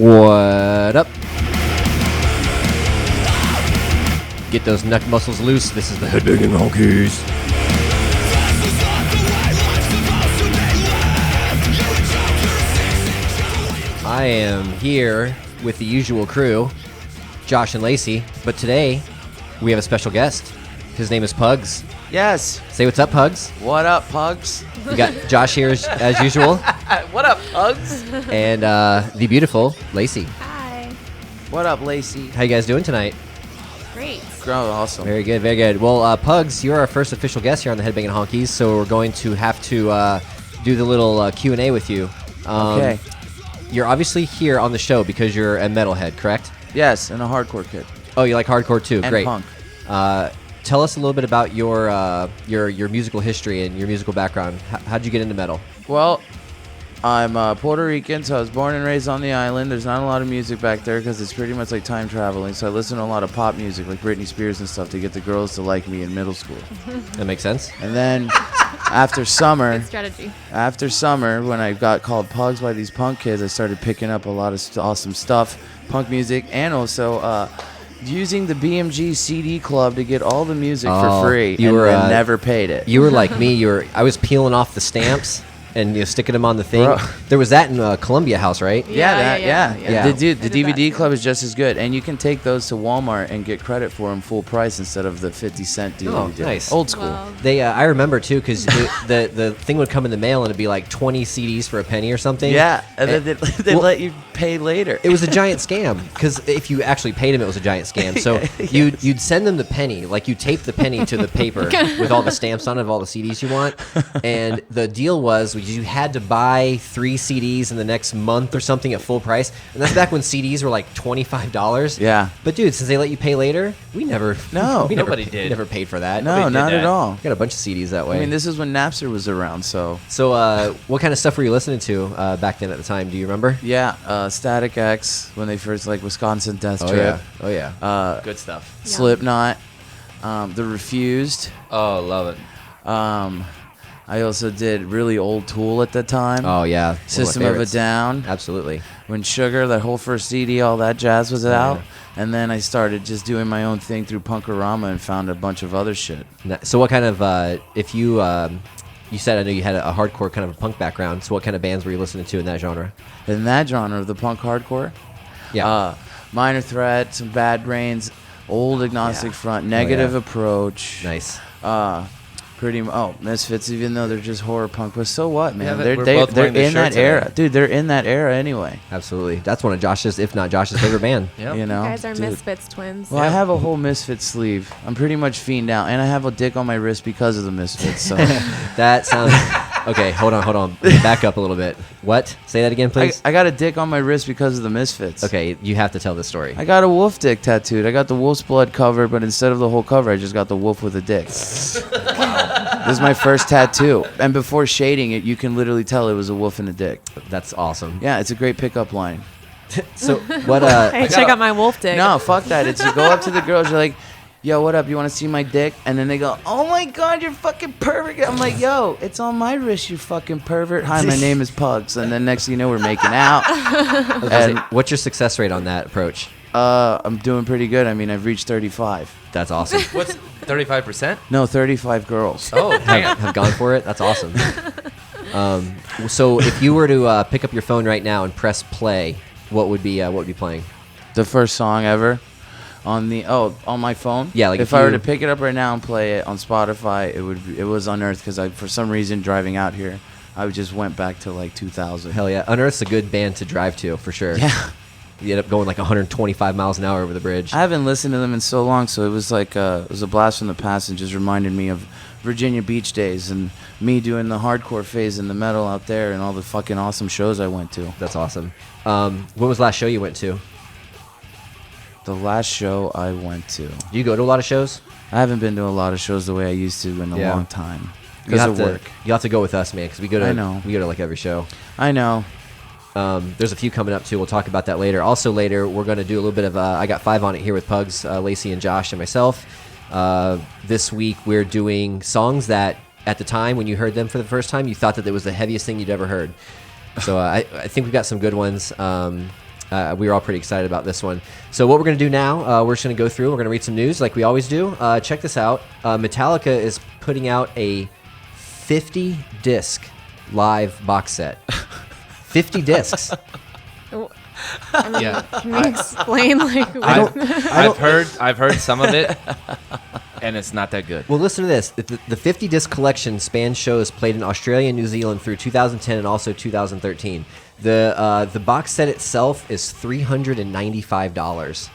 What up? Get those neck muscles loose. This is the Headbanging Honkeys. I am here with the usual crew, Josh and Lacey, but today we have a special guest. His name is Pugs. Yes. Say what's up, Pugs. What up, Pugs? We got Josh here as usual. What up, Pugs? And the beautiful Lacey. Hi. What up, Lacey? How you guys doing tonight? Great. Oh, awesome. Very good, very good. Well, Pugs, you're our first official guest here on the Headbanging Honkeys, so we're going to have to do the little Q&A with you. Okay. You're obviously here on the show because you're a metalhead, correct? Yes, and a hardcore kid. Oh, you like hardcore too? And Great. punk. Tell us a little bit about your musical history and your musical background. How'd you get into metal? Well, I'm Puerto Rican, so I was born and raised on the island. There's not a lot of music back there because it's pretty much like time traveling. So I listen to a lot of pop music, like Britney Spears and stuff, to get the girls to like me in middle school. That makes sense. And then after summer, Good strategy. when I got called Pugs by these punk kids, I started picking up a lot of awesome stuff, punk music, and also using the BMG CD club to get all the music for free. You were never paid it. You were like me. I was peeling off the stamps and sticking them on the thing. Bro. There was that in Columbia House, right? Yeah. The I did DVD that. club is just as good, and you can take those to Walmart and get credit for them full price instead of the 50-cent DVD. Oh, nice. Old school. Wow. I remember too because the thing would come in the mail and it'd be like 20 CDs for a penny or something. Yeah, and then they let you pay later. It was a giant scam because if you actually paid them, it was a giant scam. So Yes. you'd send them the penny, like you tape the penny to the paper with all the stamps on it of all the CDs you want. And the deal was you had to buy 3 CDs in the next month or something at full price. And that's back when CDs were like $25. Yeah. But dude, since they let you pay later, we never Nobody did. never paid for that. No, Nobody did not that. at all. Got a bunch of CDs that way. I mean, this is when Napster was around, so. So what kind of stuff were you listening to back then at the time? Do you remember? Yeah, Static X, when they first, like, Wisconsin Death Trip. Oh yeah. Good stuff. Yeah. Slipknot, The Refused. Oh, love it. I also did really old Tool at the time. Oh yeah. One my System of a favorites. Down. Absolutely. When Sugar, that whole first CD, all that jazz was out. yeah. And then I started just doing my own thing through Punkorama and found a bunch of other shit. So what kind of if you you said I know you had a hardcore kind of a punk background. So what kind of bands were you listening to in that genre? In that genre of the punk hardcore, Yeah. Minor Threat, some Bad Brains, Old Agnostic Yeah. Front, Negative yeah. Approach. Nice. Misfits, even though they're just horror punk, but so what, man? Yeah, we're they're both wearing the in that shirts era, today. dude. They're in that era anyway. Absolutely. That's one of Josh's, if not Josh's, favorite band. Yep. You know, You guys are Dude. Misfits twins. Well, I have a whole Misfits sleeve. I'm pretty much fiend out, and I have a dick on my wrist because of the Misfits. So That sounds okay. Hold on. Back up a little bit. What? Say that again, please. I got a dick on my wrist because of the Misfits. Okay, you have to tell this story. I got a wolf dick tattooed. I got the wolf's blood cover, but instead of the whole cover, I just got the wolf with a dick. This is my first tattoo. And before shading it, you can literally tell it was a wolf and a dick. That's awesome. Yeah, it's a great pickup line. So what? Hey, check out my wolf dick. No, fuck that. It's you go up to the girls, you're like, yo, what up? You want to see my dick? And then they go, oh my God, you're fucking pervert. I'm like, yo, it's on my wrist, you fucking pervert. Hi, my name is Pugs. And then next thing you know, we're making out. And What's your success rate on that approach? I'm doing pretty good. I mean, I've reached 35. That's awesome. What's 35%? No, 35 girls. Oh, damn. have gone for it. That's awesome. So if you were to pick up your phone right now and press play, what would be playing? The first song ever on my phone. Yeah, like if if I were you- to pick it up right now and play it on Spotify, it was Unearthed because for some reason driving out here, I just went back to like 2000. Hell yeah, Unearth's a good band to drive to for sure. Yeah. You end up going like 125 miles an hour over the bridge. I haven't listened to them in so long, so it was like it was a blast from the past and just reminded me of Virginia Beach days and me doing the hardcore phase in the metal out there and all the fucking awesome shows I went to. That's awesome. When was the last show you went to? The last show I went to. Do you go to a lot of shows? I haven't been to a lot of shows the way I used to in a Yeah. long time You because have of to work. You have to go with us, man, because we go to I know. we go to like every show. I know. There's a few coming up too. We'll talk about that later. Also later, we're going to do a little bit of. I got 5 on it here with Pugs, Lacey, and Josh, and myself. This week we're doing songs that at the time when you heard them for the first time, you thought that it was the heaviest thing you'd ever heard. So I think we've got some good ones. we were all pretty excited about this one. So what we're going to do now, we're just going to go through. We're going to read some news like we always do. Check this out. Metallica is putting out a 50-disc live box set. 50 discs. I mean, Yeah. can you explain like what? I've heard some of it, and it's not that good. Well, listen to this. The 50-disc collection spans shows played in Australia and New Zealand through 2010 and also 2013. The box set itself is $395.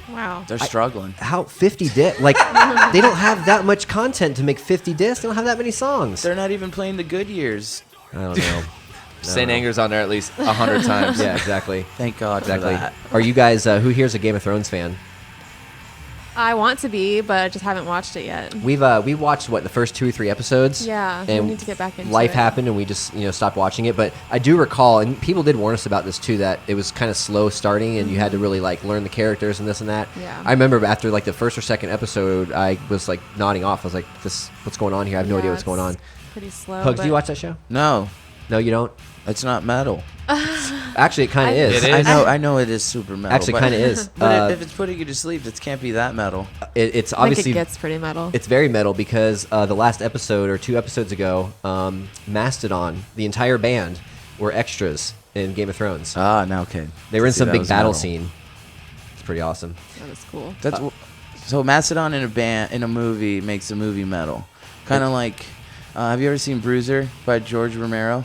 Wow. They're struggling. How 50 discs? Like, they don't have that much content to make 50 discs. They don't have that many songs. They're not even playing the good years. I don't know. St. Anger's on there at least 100 times. Yeah, exactly. Thank God Exactly. for that. Are you guys, who here's a Game of Thrones fan? I want to be, but I just haven't watched it yet. We watched the first 2 or 3 episodes. Yeah, we and need to get back into life it. happened and we just stopped watching it. But I do recall, and people did warn us about this too, that it was kind of slow starting and you had to really like learn the characters and this and that. Yeah. I remember after like the first or second episode, I was like nodding off. I was like, what's going on here? I have no idea what's going on. Pretty slow. Pugs, do but you watch that show? No, No, you don't. it's not metal. Actually, it kind of is. It is. I know it is super metal. Actually, but- kind of is. But if it's putting you to sleep, it can't be that metal. It's I think obviously it gets pretty metal. it's very metal because the last episode or 2 episodes ago, Mastodon, the entire band, were extras in Game of Thrones. Ah, now okay. They were in See, some that big was battle metal. scene. It's pretty awesome. That was cool. That's so Mastodon in a movie makes a movie metal. Kind of like, have you ever seen Bruiser by George Romero?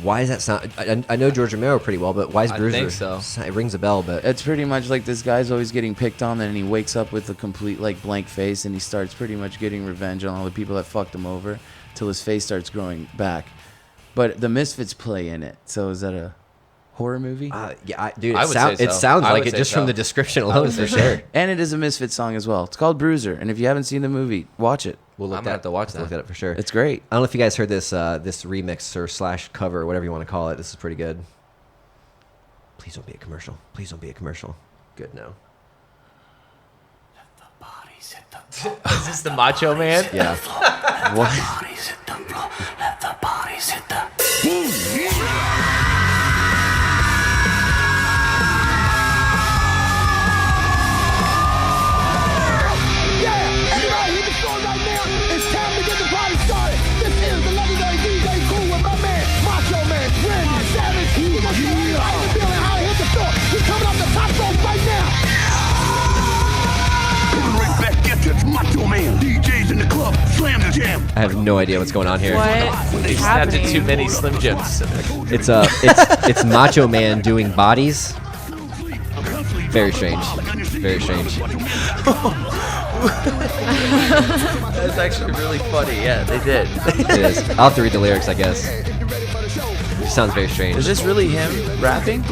Why does that sound? I know George Romero pretty well, but why is I Bruiser? think so. It rings a bell, but It's pretty much like this guy's always getting picked on, and he wakes up with a complete like blank face, and he starts pretty much getting revenge on all the people that fucked him over, till his face starts growing back. But the Misfits play in it. So is that a horror movie? yeah, dude, I would say it so. sounds I like would it say just from so. the description I alone would for say sure. And it is a Misfits song as well. It's called Bruiser, and if you haven't seen the movie, watch it. We'll I'm gonna have to watch that. Look that up for sure. It's great. I don't know if you guys heard this this remix or / cover, whatever you want to call it. This is pretty good. Please don't be a commercial. Please don't be a commercial. Good, no. Is this the Macho Man? Yeah. What? Macho Man, DJs in the club, slam the jam. I have no idea what's going on here. What They is snapped happening? it too many Slim Jims. It's Macho Man doing bodies. Very strange. Very strange. That's actually really funny. Yeah, they did. It is. I'll have to read the lyrics, I guess. It sounds very strange. Is this really him rapping?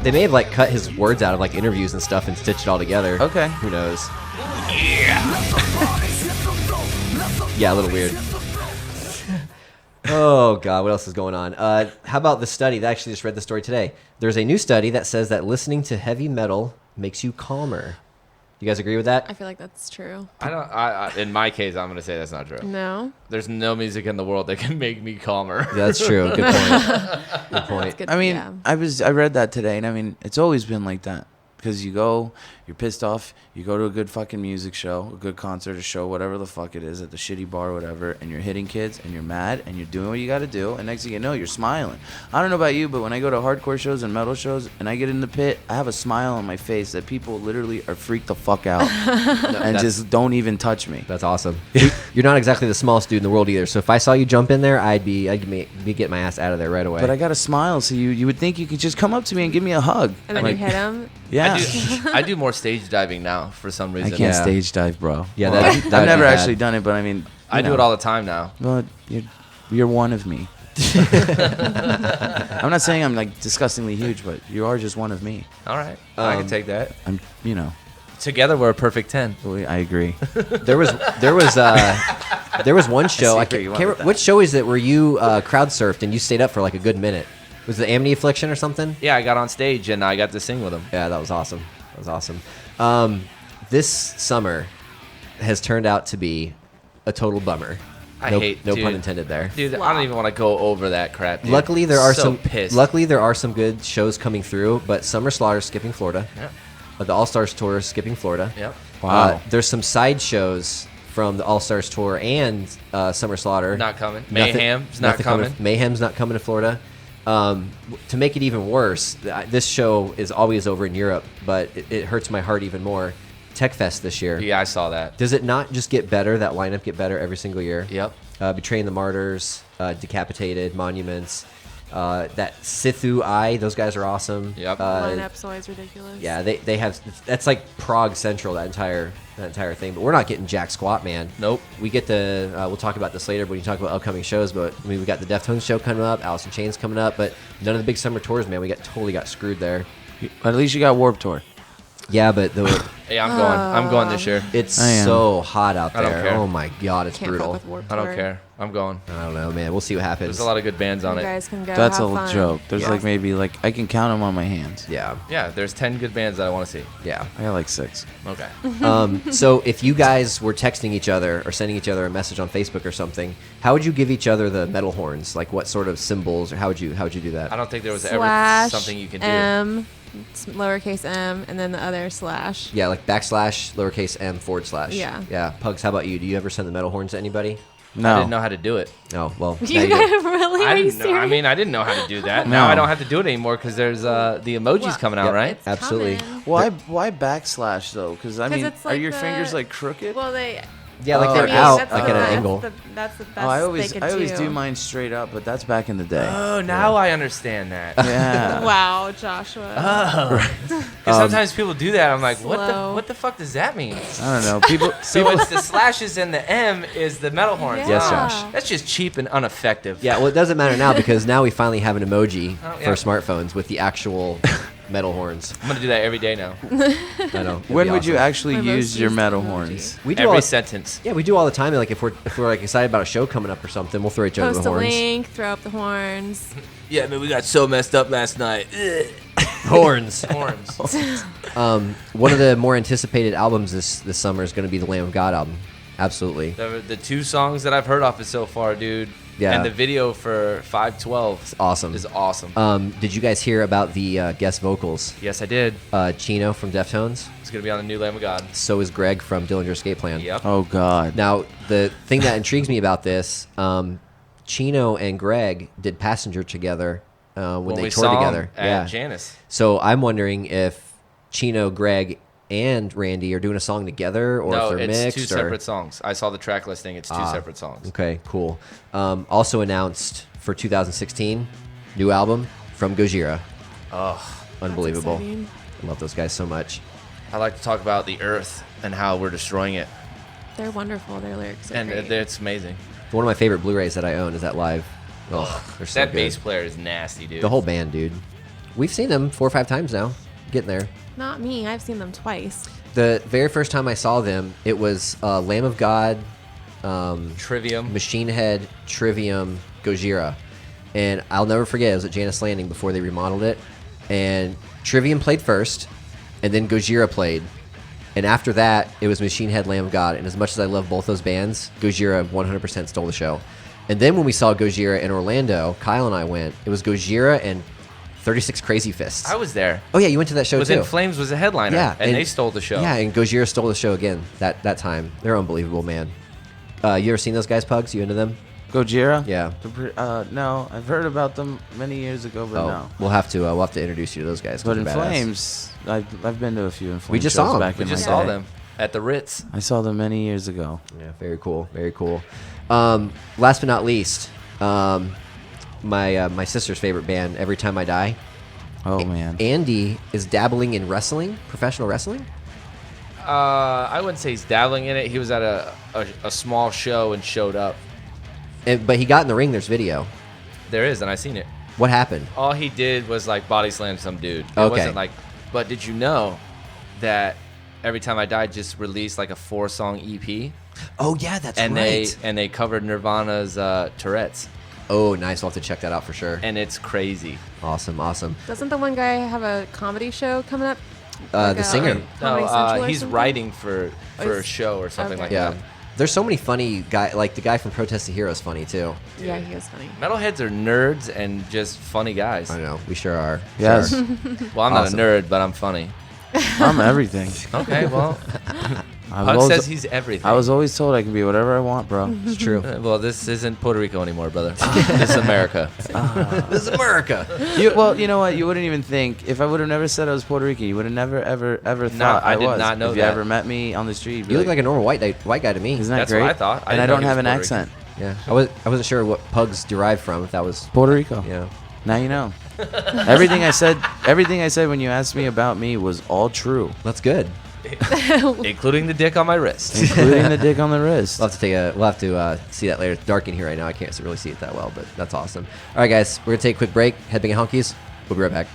They may have like cut his words out of like interviews and stuff and stitched it all together. Okay. Who knows? Yeah, a little weird. Oh God, what else is going on? How about the study? I actually just read the story today. There's a new study that says that listening to heavy metal makes you calmer. You guys agree with that? I feel like that's true. I don't. In my case, I'm gonna say that's not true. No. There's no music in the world that can make me calmer. Yeah, that's true. Good point. Good point. Good. I mean, yeah. I read that today, and I mean, it's always been like that. Because you go, you're pissed off, you go to a good fucking music show, a good concert, a show, whatever the fuck it is, at the shitty bar or whatever, and you're hitting kids, and you're mad, and you're doing what you gotta do, and next thing you know, you're smiling. I don't know about you, but when I go to hardcore shows and metal shows, and I get in the pit, I have a smile on my face that people literally are freaked the fuck out, and just don't even touch me. That's awesome. You're not exactly the smallest dude in the world either. So if I saw you jump in there, I'd be getting my ass out of there right away. But I got a smile, so you would think you could just come up to me and give me a hug. And then like- you hit him. Yeah. I do more stage diving now for some I reason. can't Yeah. stage dive, bro. Yeah, Well, that'd be I've never bad. actually done it, but I mean, I do it all the time now. Well, you're one of me. I'm not saying I'm like disgustingly huge, but you are just one of me. All right, I can take that. I'm, Together, we're a perfect 10. I agree. There was one show. I see where you can't went remember, with that. which show is it where you crowd surfed and you stayed up for like a good minute? Was it Amity Affliction or something? Yeah, I got on stage and I got to sing with them. Yeah, that was awesome. That was awesome. This summer has turned out to be a total bummer. I no, hate. no dude, pun intended there. Dude, I Flop. don't even want to go over that crap. Dude. Luckily, there are So some. pissed. Luckily, there are some good shows coming through. But Summer Slaughter skipping Florida. Yep. The All Stars tour is skipping Florida. Yep. Wow. There's some side shows from the All Stars tour and Summer Slaughter. Not coming. Nothing- Mayhem's not nothing coming. Mayhem's not coming to Florida. To make it even worse, this show is always over in Europe, but it hurts my heart even more. Tech Fest this year. Yeah, I saw that. Does it not just get better? That lineup get better every single year? Yep. Betraying the Martyrs, Decapitated, Monuments, that Sithu Eye. Those guys are awesome. Yep. Lineup's always ridiculous. Yeah, they have. That's like Prague Central. That entire thing. But we're not getting jack squat, man. Nope. We get the. We'll talk about this later when you talk about upcoming shows. But I mean, we got the Deftones show coming up, Alice in Chains coming up, but none of the big summer tours, man. We totally got screwed there. At least you got Warped Tour. Yeah, but Yeah, I'm going. I'm going this year. it's I am. so hot out I don't there. care. Oh my god, it's Can't brutal. fuck with Warped I don't Tour. care. I'm going. I don't know, man. We'll see what happens. There's a lot of good bands on You it. guys can go. That's have a fun. joke. There's Yeah. like maybe like I can count them on my hands. Yeah, Yeah, there's 10 good bands that I want to see. yeah. I got like 6. Okay. So if you guys were texting each other or sending each other a message on Facebook or something, how would you give each other the metal horns? Like what sort of symbols, or how would you do that? I don't think there was Slash ever something you could do. M, lowercase m, and then the other slash. Yeah, like backslash, lowercase m, /. Yeah. Yeah. Pugs, how about you? Do you ever send the metal horns to anybody? No. I didn't know how to do it. Oh, well. now You you do. guys really? I Are you didn't know. I serious? mean, I didn't know how to do that. No. Now I don't have to do it anymore because there's the emojis Well, coming out, Yep. right? It's Absolutely. coming. Why backslash though? Because I 'Cause mean, it's are like your the- fingers like crooked? Well, they. Yeah, like Oh, they're I mean, out, that's like the- at an that's angle. That's the best Oh, I they always could do mine straight up, but that's back in the day. Oh, now I understand that. Yeah. Wow, Joshua. Because sometimes people do that. I'm like, Slow. what the fuck does that mean? I don't know. People. So it's the slashes and the M is the metal horns. Yes, Oh, Josh. That's just cheap and ineffective. Yeah, well, it doesn't matter now because now we finally have an emoji Oh, for yeah. smartphones with the actual metal horns. I'm gonna do that every day now. I know. it'd When be would you awesome. actually My most use your used metal emoji. horns? We do Every all, sentence. yeah, we do all the time. Like if we're like excited about a show coming up or something, we'll throw each other Post the a horns. link, throw up the horns. Yeah, man, we got so messed up last night. Horns. Horns. One of the more anticipated albums this summer is going to be the Lamb of God album. Absolutely. The 2 songs that I've heard off it so far, dude. Yeah. And the video for 512 Awesome. is awesome. Did you guys hear about the guest vocals? Yes, I did. Chino from Deftones. It's gonna be on the new Lamb of God. So is Greg from Dillinger Escape Plan. Yep. Oh God. Now, the thing that intrigues me about this, Chino and Greg did Passenger together when When they we toured saw 'em together. at Yeah. Janice. So I'm wondering if Chino, Greg, and Randy are doing a song together, or No, if they're it's mixed. 2 or... separate songs. I saw the track listing. It's 2 separate songs. Okay, cool. Also announced for 2016, new album from Gojira. Oh, Unbelievable. exciting. I love those guys so much. I like to talk about the earth and how we're destroying it, They're wonderful. Their lyrics are and great. it's amazing. One of my favorite Blu-rays that I own is that live. Oh, they're so That good. bass player is nasty, dude. The whole band, dude. We've seen them 4 or 5 times now. Getting there. Not me. I've seen them twice. The very first time I saw them, it was Lamb of God, Trivium. Machine Head, Trivium, Gojira. And I'll never forget, it was at Janice Landing before they remodeled it. And Trivium played first, and then Gojira played. And after that, it was Machine Head, Lamb of God. And as much as I love both those bands, Gojira 100% stole the show. And then when we saw Gojira in Orlando, Kyle and I went, it was Gojira and 36 Crazy Fists. I was there. Oh, yeah, you went to that show Within too. Flames was a headliner, Yeah, and they stole the show. Yeah, and Gojira stole the show again that time. They're unbelievable, man. You ever seen those guys, Pugs? You into them? Gojira? Yeah. No, I've heard about them many years ago, but no. We'll have to introduce you to those guys. 'cause But in they're badass. Flames, I've been to a few in Flames. We just shows saw 'em. back We in just my saw day. them at the Ritz. I saw them many years ago. Yeah, very cool, very cool. Last but not least, my sister's favorite band, Every Time I Die. Oh man. Andy is dabbling in wrestling, professional wrestling. I wouldn't say he's dabbling in it. He was at a small show and showed up. But he got in the ring. There's video. There is, and I seen it. What happened? All he did was like body slam some dude. It Okay. wasn't like. But did you know that Every Time I Die just released like a 4-song EP, Oh yeah, that's and right. they covered Nirvana's Tourette's, Oh, nice. We'll have to check that out for sure. and it's crazy. Awesome, awesome. Doesn't the one guy have a comedy show coming up? The singer. Comedy No, Central or he's something? writing for a he's- show or something okay. like Yeah. that. There's so many funny guy, like the guy from Protest the Hero is funny too. Yeah, he was funny. Metalheads are nerds and just funny guys. I know, we sure are. Yes. Sure. Well, I'm Awesome. not a nerd, but I'm funny. I'm everything. Okay, well, I've Pugs always- says he's everything. I was always told I can be whatever I want, bro. It's true. Well, this isn't Puerto Rico anymore, brother. This is America. This is America. Well, you know what? You wouldn't even think if I would have never said I was Puerto Rican. You would have never, ever thought I did was. not know if you that. ever met me on the street, you'd be You look like a normal white guy to me. isn't that That's great? what I thought. I And I didn't know don't he have was an Puerto accent. Yeah, I wasn't sure what Pugs derived from. If that was, Puerto Rico. yeah. Now you know. Everything I said when you asked me about me was all true, That's good. Including the dick on my wrist. including the dick on the wrist. We'll have to see that later. It's dark in here right now. I can't really see it that well, but that's awesome. All right, guys, we're gonna take a quick break. Headbanging Honkeys. We'll be right back.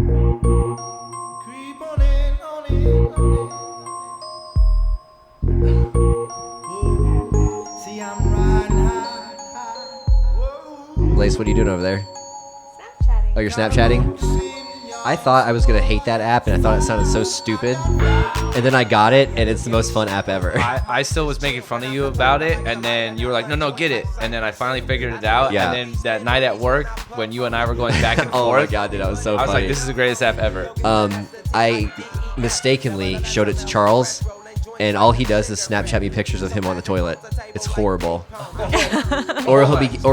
Creep on in, on in, on in. See, I'm riding high, high. Whoa. Lace, what are you doing over there? Snapchatting. Oh, you're Snapchatting? I thought I was gonna hate that app, and I thought it sounded so stupid. And then I got it, and it's the most fun app ever. I still was making fun of you about it, and then you were like, no, get it. And then I finally figured it out. Yeah. And then that night at work, when you and I were going back and Oh forth, my god, dude, that was so I was funny. like, this is the greatest app ever. I mistakenly showed it to Charles, and all he does is Snapchat me pictures of him on the toilet. It's horrible. or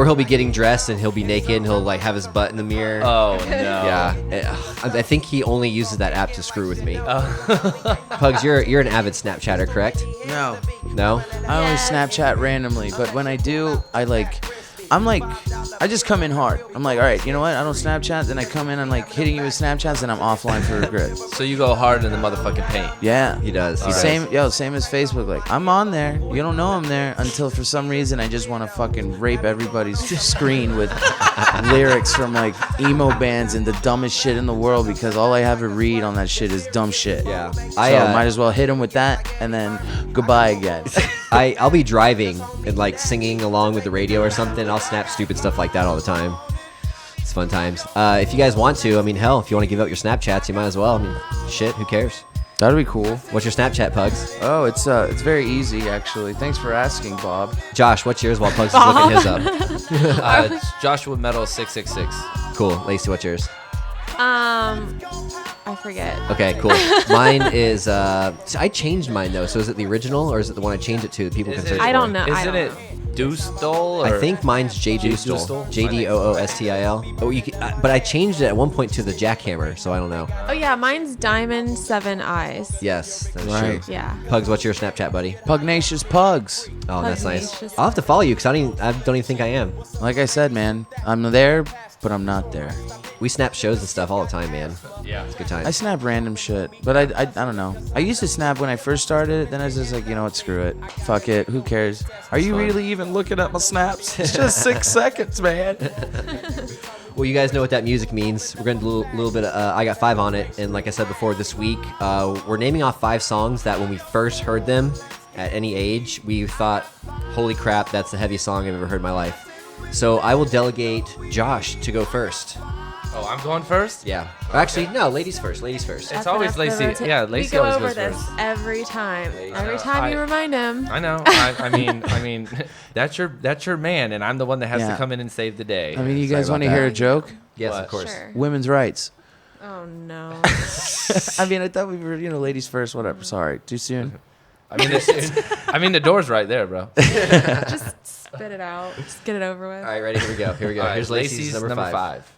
he'll be getting dressed and he'll be naked and he'll like have his butt in the mirror. Oh, no. Yeah, I think he only uses that app to screw with me. Pugs, you're an avid Snapchatter, correct? No, No? I only Snapchat randomly, but when I do, I just come in hard. I'm like, all right, you know what? I don't Snapchat. Then I come in, I'm like hitting you with Snapchats, and I'm offline for regret. So you go hard in the motherfucking paint. Yeah, He does. He does. Same as Facebook. Like, I'm on there. You don't know I'm there until for some reason I just want to fucking rape everybody's screen with lyrics from like emo bands and the dumbest shit in the world because all I have to read on that shit is dumb shit. Yeah. So might as well hit him with that and then goodbye again. I'll be driving and like singing along with the radio or something. I'll snap stupid stuff like that all the time. It's fun times. If you guys want to, I mean, hell, if you want to give out your Snapchats, you might as well. I mean, shit, who cares? That'd be cool. What's your Snapchat, Pugs? Oh, it's very easy actually. Thanks for asking, Bob. Josh, what's yours while Pugs is looking his up? It's Joshua Metal 666. Cool. Lacey, what's yours? I forget. Okay, cool. Mine is, so I changed mine though. So is it the original or is it the one I changed it to that people can search I for? don't know. I Isn't don't it know. Doostol? I think mine's J Doostil. Doostil? JDOOSTIL. Oh, but I changed it at one point to the Jackhammer, so I don't know. Oh yeah, mine's Diamond 7 Eyes. Yes, that's Right. true. Yeah. Pugs, what's your Snapchat, buddy? Pugnacious Pugs. Oh, that's nice. Pugnacious. I'll have to follow you because I don't even think I am. Like I said, man, I'm there, but I'm not there. We snap shows and stuff all the time, man. Yeah. It's good I times. snap random shit, but I don't know. I used to snap when I first started. Then I was just like, you know what, screw it, fuck it, who cares? Are you really even looking at my snaps? It's just 6 seconds, man. Well, you guys know what that music means. We're going to do a little bit of I Got 5 on it. And like I said before, this week, we're naming off 5 songs that when we first heard them at any age, we thought, holy crap, that's the heaviest song I've ever heard in my life. So I will delegate Josh to go first. Oh, I'm going first? Yeah. Actually, no, ladies first. Ladies first. It's always That's the Lacey. rota- Yeah, Lacey we go always over goes this first. every time. I Every know. time you remind him. I know. I mean, that's your man, and I'm the one that has Yeah. to come in and save the day. I mean, you Sorry guys about want to that. hear a joke? Yes, What? of course. Sure. Women's rights. Oh no. I mean, I thought we were, ladies first. Whatever. Sorry, too soon. I mean, the door's right there, bro. Just spit it out. Just get it over with. All right, ready? Here we go. Here we go. All right, Here's Lacey's number 5.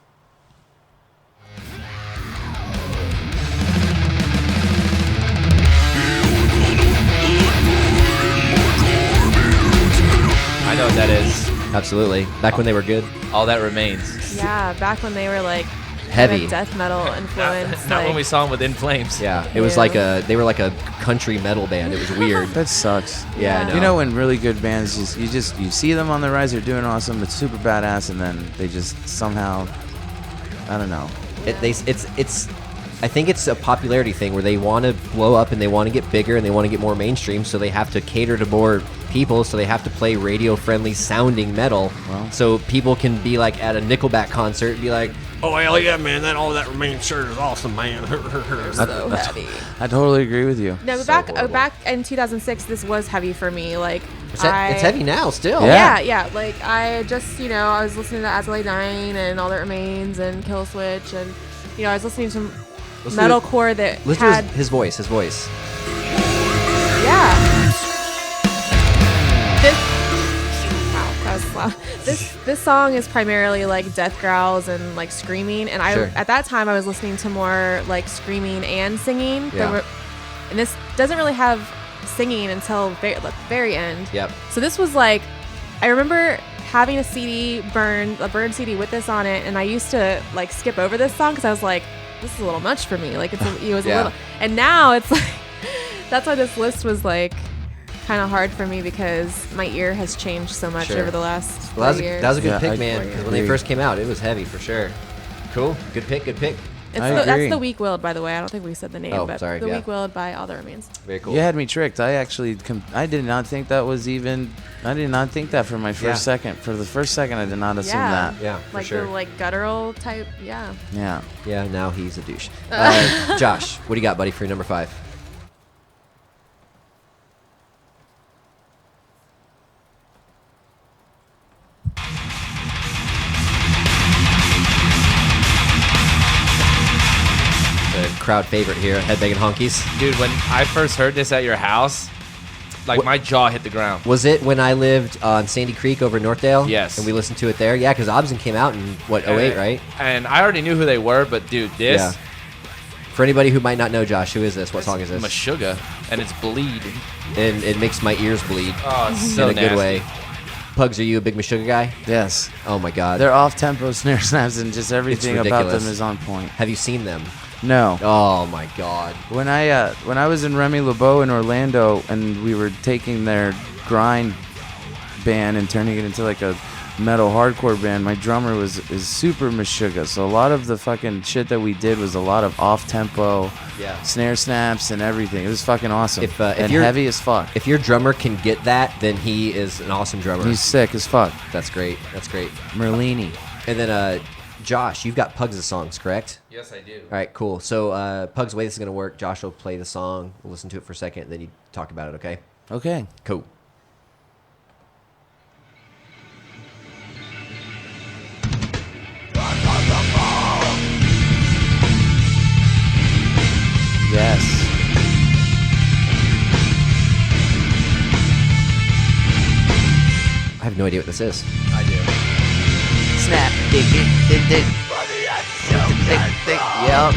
I know what that is. Absolutely. Back when they were good. All that remains. Yeah, back when they were like Heavy. kinda death metal influence. Not like, when we saw him with In Flames. Yeah. It was Yeah. like they were like a country metal band. It was weird. That sucks. Yeah, I Yeah. know. You know when really good bands you see them on the rise, they're doing awesome, it's super badass, and then they just somehow, I don't know. It's I think it's a popularity thing where they want to blow up and they want to get bigger and they want to get more mainstream, so they have to cater to more people, so they have to play radio-friendly sounding metal. Wow. So people can be like at a Nickelback concert and be like, Oh, hell yeah, man. That Remain shirt is awesome, man. So heavy. I totally agree with you. No, but back in 2006, this was heavy for me. Like, it's heavy now still. Yeah. Like, I just, I was listening to As I Lay Dying and All That Remains and Kill Switch, and I was listening to metalcore that Listen had to his voice. Yeah. Wow, that was loud. This song is primarily like death growls and like screaming, and at that time I was listening to more like screaming and singing. Yeah. And this doesn't really have singing until the very end. Yep. So this was like, I remember having a burned CD with this on it, and I used to like skip over this song because I was like, this is a little much for me. Like it was a little, and now it's like, that's why this list was like kind of hard for me because my ear has changed so much over the last 4 years. That was a good pick, man. agree. When they first came out, it was heavy for sure. Cool. Good pick. That's The Weak Willed, by the way. I don't think we said the name, but sorry, The Weak Willed by All That Remains. Very cool. You had me tricked. I actually, I did not think that was even. I did not think that for my first second. For the first second, I did not assume that. Yeah, for like sure. the like guttural type. Yeah. Yeah. Yeah, now he's a douche. Josh, what do you got, buddy, for your number 5? The crowd favorite here, Headbanging Honkeys. Dude, when I first heard this at your house, like my jaw hit the ground. Was it when I lived on Sandy Creek over in Northdale? Yes. And we listened to it there? Yeah, because Obson came out in, 08, right? And I already knew who they were, but dude, this... Yeah. For anybody who might not know, Josh, who is this? What song is this? Meshuggah, and it's Bleed. And it makes my ears bleed Oh, it's so in a good nasty. way. Pugs, are you a big Meshuggah guy? Yes. Oh my God. They're off-tempo snare snaps, and just everything about ridiculous. them is on point. Have you seen them? No. Oh my God. When I was in Remy LeBeau in Orlando, and we were taking their grind band and turning it into like a metal hardcore band, my drummer is super Meshuggah. So a lot of the fucking shit that we did was a lot of off-tempo snare snaps and everything. It was fucking awesome. If and you're- heavy as fuck. If your drummer can get that, then he is an awesome drummer. He's sick as fuck. That's great. Merlini. And then, Josh, you've got Pugs' songs, correct? Yes, I do. All right, cool. So, Pugs, the way this is going to work, Josh will play the song. We'll listen to it for a second, and then you talk about it, okay? Okay. Cool. Yes. I have no idea what this is. I do. Snap. Dig it. Dig. Yep.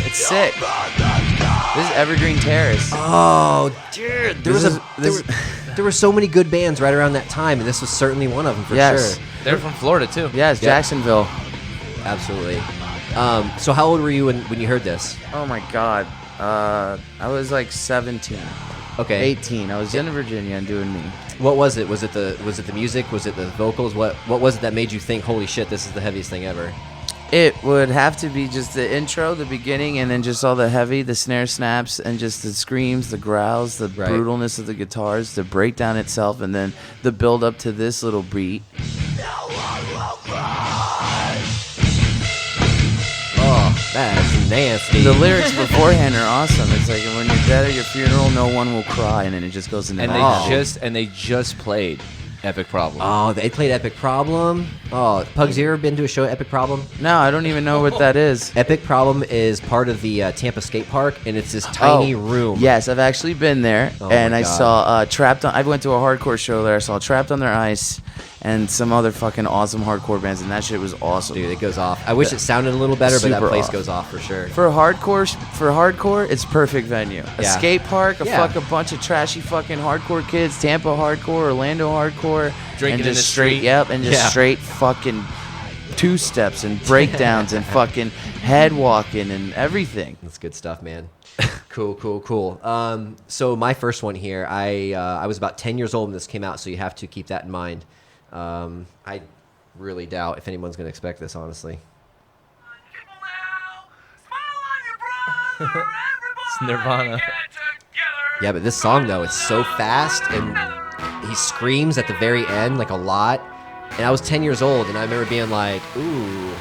It's sick. This is Evergreen Terrace. Oh, dude. There were so many good bands right around that time, and this was certainly one of them for Yes. sure. They're from Florida, too. Yes, Yep. Jacksonville. Absolutely. So how old were you when you heard this? Oh my God. I was like 17. Okay. 18. I was in Virginia and doing me. What was it? Was it the music? Was it the vocals? What was it that made you think, holy shit, this is the heaviest thing ever? It would have to be just the intro, the beginning, and then just all the heavy, the snare snaps, and just the screams, the growls, the Right. brutalness of the guitars, the breakdown itself, and then the build up to this little beat. Oh, that's nasty. The lyrics beforehand are awesome. It's like when you're dead at your funeral, no one will cry, and then it just goes into And that. they just played Epic Problem. Oh, they played Epic Problem. Oh, Pugs, you ever been to a show at Epic Problem? No, I don't even know what that is. Epic Problem is part of the Tampa Skate Park, and it's this tiny room. Yes, I've actually been there, Oh and my I God. saw Trapped on. I went to a hardcore show there. I saw Trapped on Their Ice, and some other fucking awesome hardcore bands, and that shit was awesome. Dude, it goes off. I wish it sounded a little better, but that Super place off. goes off for sure. For hardcore, it's perfect venue. A Yeah. skate park, Yeah. a bunch of trashy fucking hardcore kids, Tampa hardcore, Orlando hardcore, Drinking and in just the straight, street. yep, and just Yeah. straight fucking two steps and breakdowns and fucking head walking and everything. That's good stuff, man. Cool. So my first one here, I was about 10 years old when this came out, so you have to keep that in mind. I really doubt if anyone's going to expect this, honestly. It's Nirvana. Yeah, but this song, though, it's so fast, and he screams at the very end like a lot. And I was 10 years old, and I remember being like, ooh.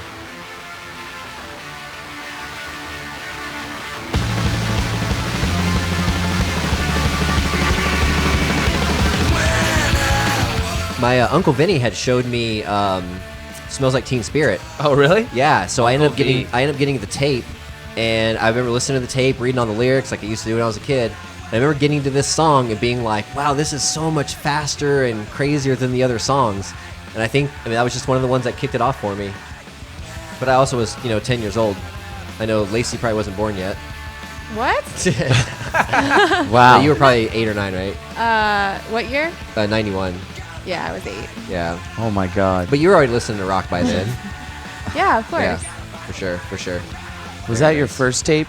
My Uncle Vinny had showed me "Smells Like Teen Spirit." Oh, really? Yeah, so I ended up V. getting the tape, and I remember listening to the tape, reading all the lyrics like I used to do when I was a kid. And I remember getting to this song and being like, "Wow, this is so much faster and crazier than the other songs." And I mean, that was just one of the ones that kicked it off for me. But I also was, 10 years old. I know Lacey probably wasn't born yet. What? Wow. You were probably 8 or 9, right? What year? 91. Yeah, I was 8. Yeah. Oh my God. But you were already listening to rock by then. Yeah, of course. Yeah, for sure. Was that your first tape?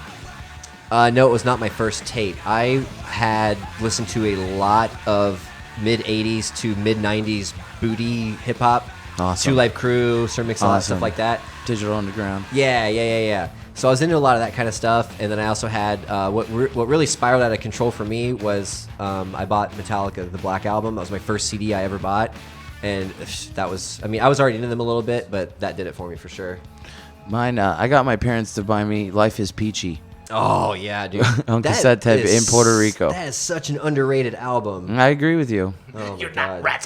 No, it was not my first tape. I had listened to a lot of mid 80s to mid 90s booty hip hop. Awesome. Two Live Crew, Sir Mix-a-Lot, Awesome. stuff like that. Digital Underground. Yeah. So I was into a lot of that kind of stuff, and then I also had what really spiraled out of control for me was I bought Metallica, the Black Album. That was my first CD I ever bought, and that was, I was already into them a little bit, but that did it for me for sure. Mine, I got my parents to buy me Life is Peachy. Oh yeah, dude. On cassette tape in Puerto Rico. That is such an underrated album. I agree with you. Oh You're my not God.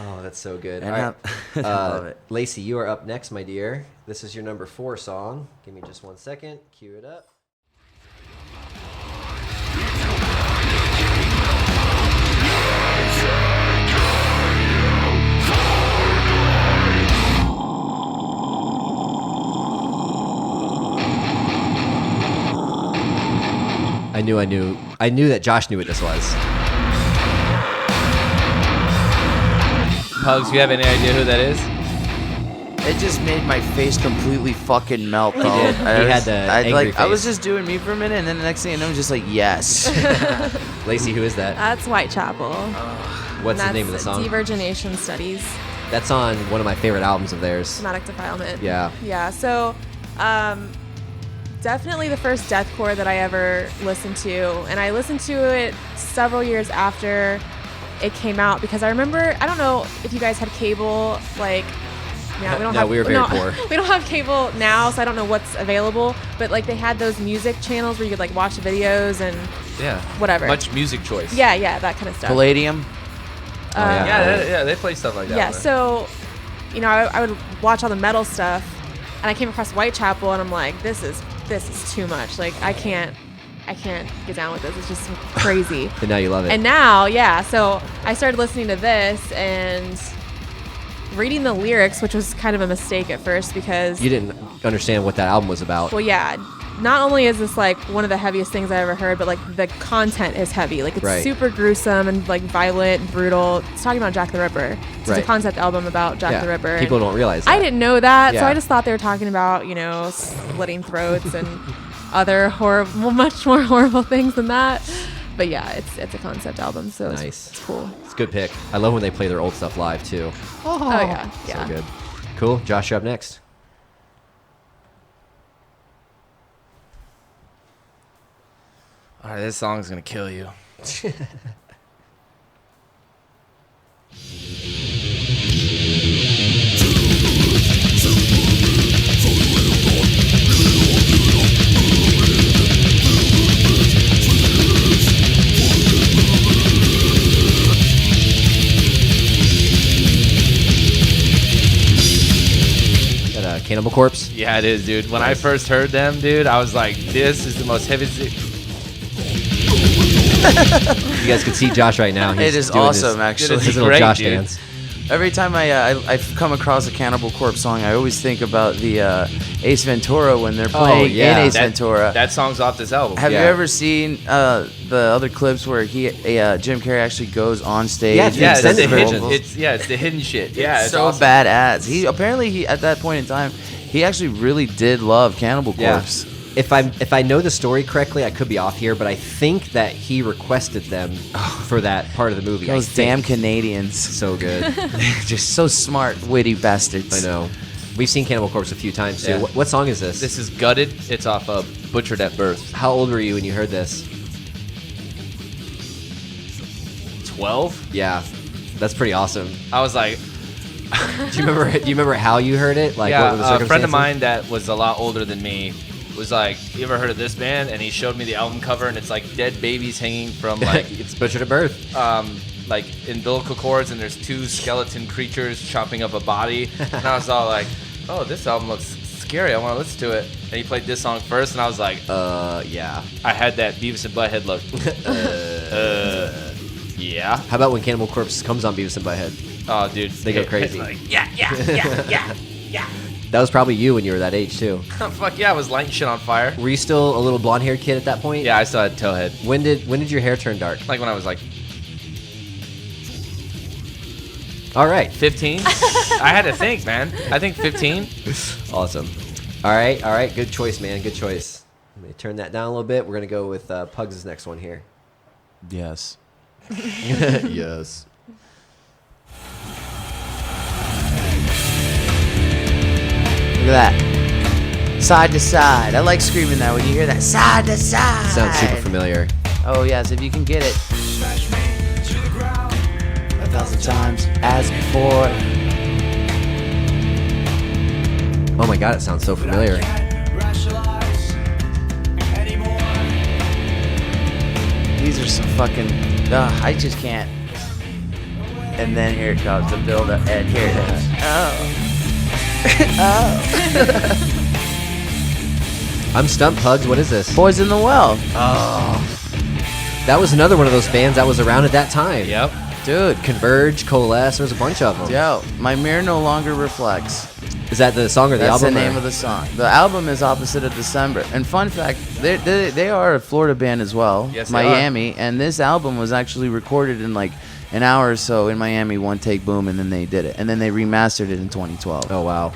Oh, that's so good. And All right. I love it. Lacey, you are up next, my dear. This is your number 4 song. Give me just 1 second. Cue it up. I knew that Josh knew what this was. Pugs, you have any idea who that is? It just made my face completely fucking melt. Though. did. He had the angry I was face. just doing me for a minute, and then the next thing I know, I'm just like, yes. Lacey, who is that? That's Whitechapel. What's the That's name of the song? Devirgination Studies, That's on one of my favorite albums of theirs. Somatic Defilement. Yeah. Yeah, so definitely the first deathcore that I ever listened to, and I listened to it several years after it came out because I remember, I don't know if you guys had cable, like, yeah, we don't No, have, we were very poor. We don't have cable now, so I don't know what's available, but like they had those music channels where you could like watch videos and Yeah. whatever. Much music choice. Yeah, that kind of stuff. Palladium. Yeah, they play stuff like that. Yeah, so, I would watch all the metal stuff, and I came across Whitechapel, and I'm like, this is too much. Like, I can't get down with this. It's just crazy. And now you love it. And now, yeah, so I started listening to this and reading the lyrics, which was kind of a mistake at first because... You didn't understand what that album was about. Well, yeah. Not only is this like one of the heaviest things I ever heard, but like the content is heavy. Like it's Right. super gruesome and like violent and brutal. It's talking about Jack the Ripper. It's a Right. concept album about Jack the Ripper. People and don't realize that. I didn't know that, so Yeah. I just thought they were talking about, slitting throats and other horrible, much more horrible things than that. But yeah, it's a concept album, so Nice. it's cool. It's a good pick. I love when they play their old stuff live, too. Oh yeah. So good. Cool. Josh, you're up next. All right, this song's gonna kill you. Is that Cannibal Corpse? Yeah, it is, dude. When I first heard them, dude, I was like, this is the most heavy. You guys can see Josh right now. He's It is doing awesome, his, actually. His little Great, Josh dude. dance. Every time I've come across a Cannibal Corpse song, I always think about the Ace Ventura when they're playing yeah. in Ace That- Ventura. That song's off this album. Have Yeah. you ever seen the other clips where Jim Carrey actually goes on stage? Yeah, and yeah, does that's the the hidden- vocals? It's the hidden shit. Yeah, It's it's so awesome. badass. He apparently at that point in time, he actually really did love Cannibal Yeah. Corpse. If I know the story correctly, I could be off here, but I think that he requested them for that part of the movie. Those I damn think. Canadians, So good. just so smart, witty bastards. I know. We've seen Cannibal Corpse a few times too. Yeah. What song is this? This is Gutted. It's off of Butchered at Birth. How old were you when you heard this? 12. Yeah, that's pretty awesome. I was like, Do you remember how you heard it? Like, yeah, what were the a friend of circumstances? mine that was a lot older than me was like, you ever heard of this band? And he showed me the album cover, and it's like dead babies hanging from like It's butchered at birth. like umbilical cords, and there's 2 skeleton creatures chopping up a body. And I was all like, oh, this album looks scary. I want to listen to it. And he played this song first, and I was like, Yeah. I had that Beavis and Butthead look. Yeah. How about when Cannibal Corpse comes on Beavis and Butthead? Oh, dude, They go crazy. Like, yeah. That was probably you when you were that age too. Fuck yeah, I was lighting shit on fire. Were you still a little blonde-haired kid at that point? Yeah, I still had towhead. When did your hair turn dark? Like when I was like All right. 15. I had to think, man. I think 15. Awesome. All right. Good choice, man. Good choice. Let me turn that down a little bit. We're gonna go with Pugs' next one here. Yes. Yes. Look at that. Side to side. I like screaming that when you hear that. Side to side. Sounds super familiar. Oh, yes, if you can get it. 1,000 times as before. Oh my god, it sounds so familiar. These are some fucking. I just can't. And then here it comes, the build up, and here it is. I'm stumped, Pugs. What is this? Boys in the Well. That was another one of those bands that was around at that time. Yep. Dude. Converge, Coalesce, there was a bunch of them. Yo, my mirror no longer reflects. Is that the song or the That's album? the name of the song. The album is Opposite of December. And fun fact, they are a Florida band as well. Yes, they Miami. And this album was actually recorded in like an hour or so in Miami, one take, boom, and then they did it. And then they remastered it in 2012. Oh wow.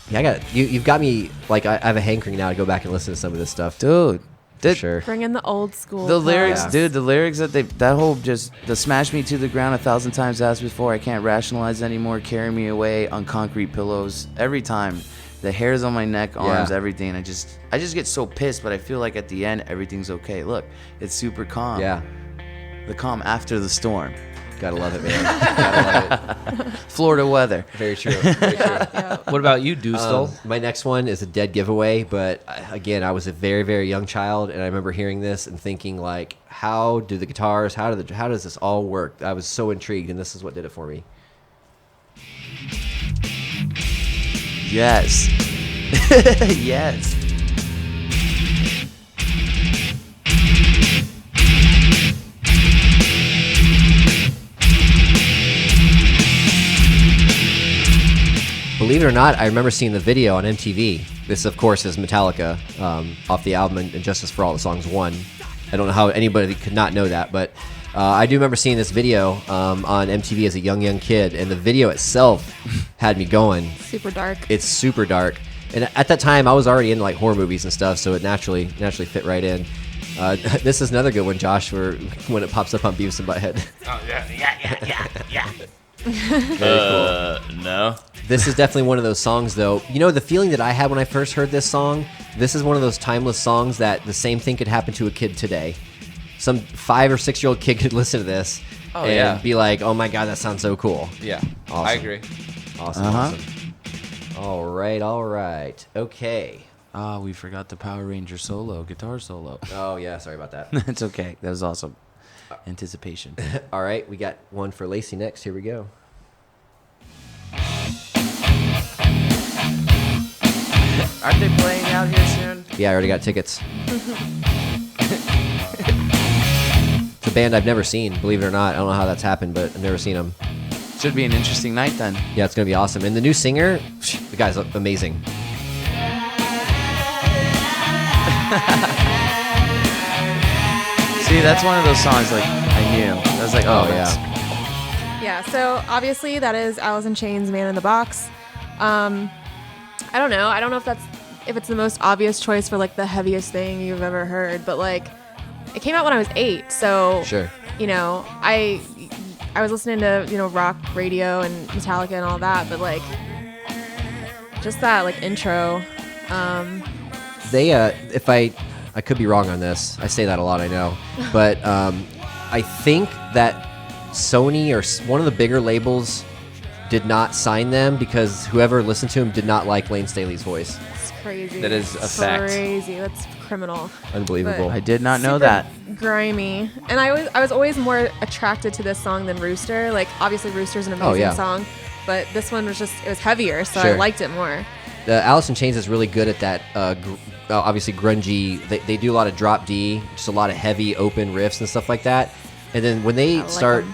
Yeah, you've got me like I have a hankering now to go back and listen to some of this stuff. Dude. For sure. Bring in the old school. The lyrics, Pugs. dude, the lyrics that whole just, the smash me to the ground 1,000 times as before, I can't rationalize anymore, carry me away on concrete pillows, every time. The hairs on my neck, arms, Yeah. everything. I just get so pissed, but I feel like at the end, everything's okay. Look, it's super calm. Yeah. The calm after the storm. Gotta love it, man. Gotta love it. Florida weather. Very true. Very true. Yeah. What about you, Dustel? My next one is a dead giveaway, but again, I was a very, very young child, and I remember hearing this and thinking, like, how do the guitars, how does this all work? I was so intrigued, and this is what did it for me. Yes. Yes. Believe it or not, I remember seeing the video on MTV. This, of course, is Metallica off the album and Justice for All, the song's One. I don't know how anybody could not know that, but I do remember seeing this video on MTV as a young kid, and the video itself had me going. Super dark. It's super dark, and at that time, I was already into like horror movies and stuff, so it naturally fit right in. This is another good one, Josh, when it pops up on Beavis and Butthead. Oh, yeah. Very cool. No. This is definitely one of those songs, though. You know, the feeling that I had when I first heard this song, this is one of those timeless songs that the same thing could happen to a kid today. Some 5 or 6 year old kid could listen to this and be like, oh my God, that sounds so cool. Yeah, Awesome. I agree. Awesome. All right. Okay. Ah, we forgot the Power Ranger solo, guitar solo. Oh, yeah, sorry about that. It's okay. That was awesome. Anticipation. All right, we got one for Lacey next. Here we go. Aren't they playing out here soon? Yeah, I already got tickets. It's a band I've never seen, believe it or not. I don't know how that's happened, but I've never seen them. Should be an interesting night then. Yeah, it's going to be awesome. And the new singer, the guy's amazing. See, that's one of those songs like I knew. I was like, oh, yeah. Yeah, so obviously that is Alice in Chains' Man in the Box. I don't know. I don't know if it's the most obvious choice for like the heaviest thing you've ever heard, but like it came out when I was 8, so Sure. you know, I was listening to, you know, rock radio and Metallica and all that, but like just that like intro. They, if I could be wrong on this. I say that a lot, I know. But I think that Sony or one of the bigger labels did not sign them because whoever listened to him did not like Lane Staley's voice. It's crazy. That is a fact. Crazy. That's criminal. Unbelievable. I did not know Super that. Grimy. And I was always more attracted to this song than Rooster. Like, obviously Rooster's an amazing song, but this one was it was heavier, so I liked it more. Alice in Chains is really good at that, obviously grungy. They do a lot of drop D, just a lot of heavy open riffs and stuff like that. And then when they start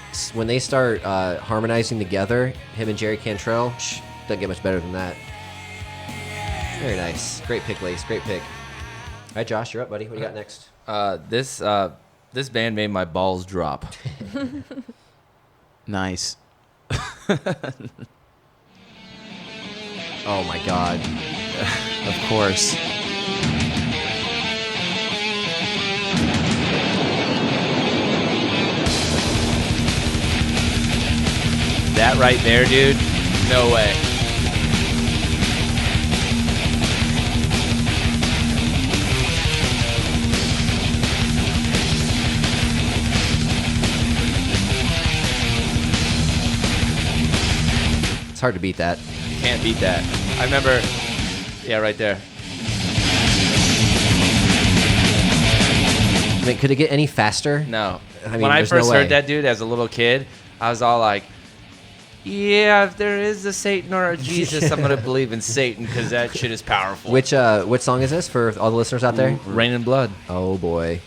harmonizing together, him and Jerry Cantrell, doesn't get much better than that. Very nice. Great pick, Lace. Great pick. All right, Josh, you're up, buddy. What do you got next? This band made my balls drop. Nice. Oh my God. Of course. That right there, dude. No way. It's hard to beat that. Can't beat that. I remember, yeah, right there. I mean, could it get any faster? No. I mean, when I there's first no way. heard that dude as a little kid, I was all like, yeah, if there is a Satan or a Jesus, I'm going to believe in Satan because that shit is powerful. Which song is this for all the listeners out there? Rain and Blood. Oh boy.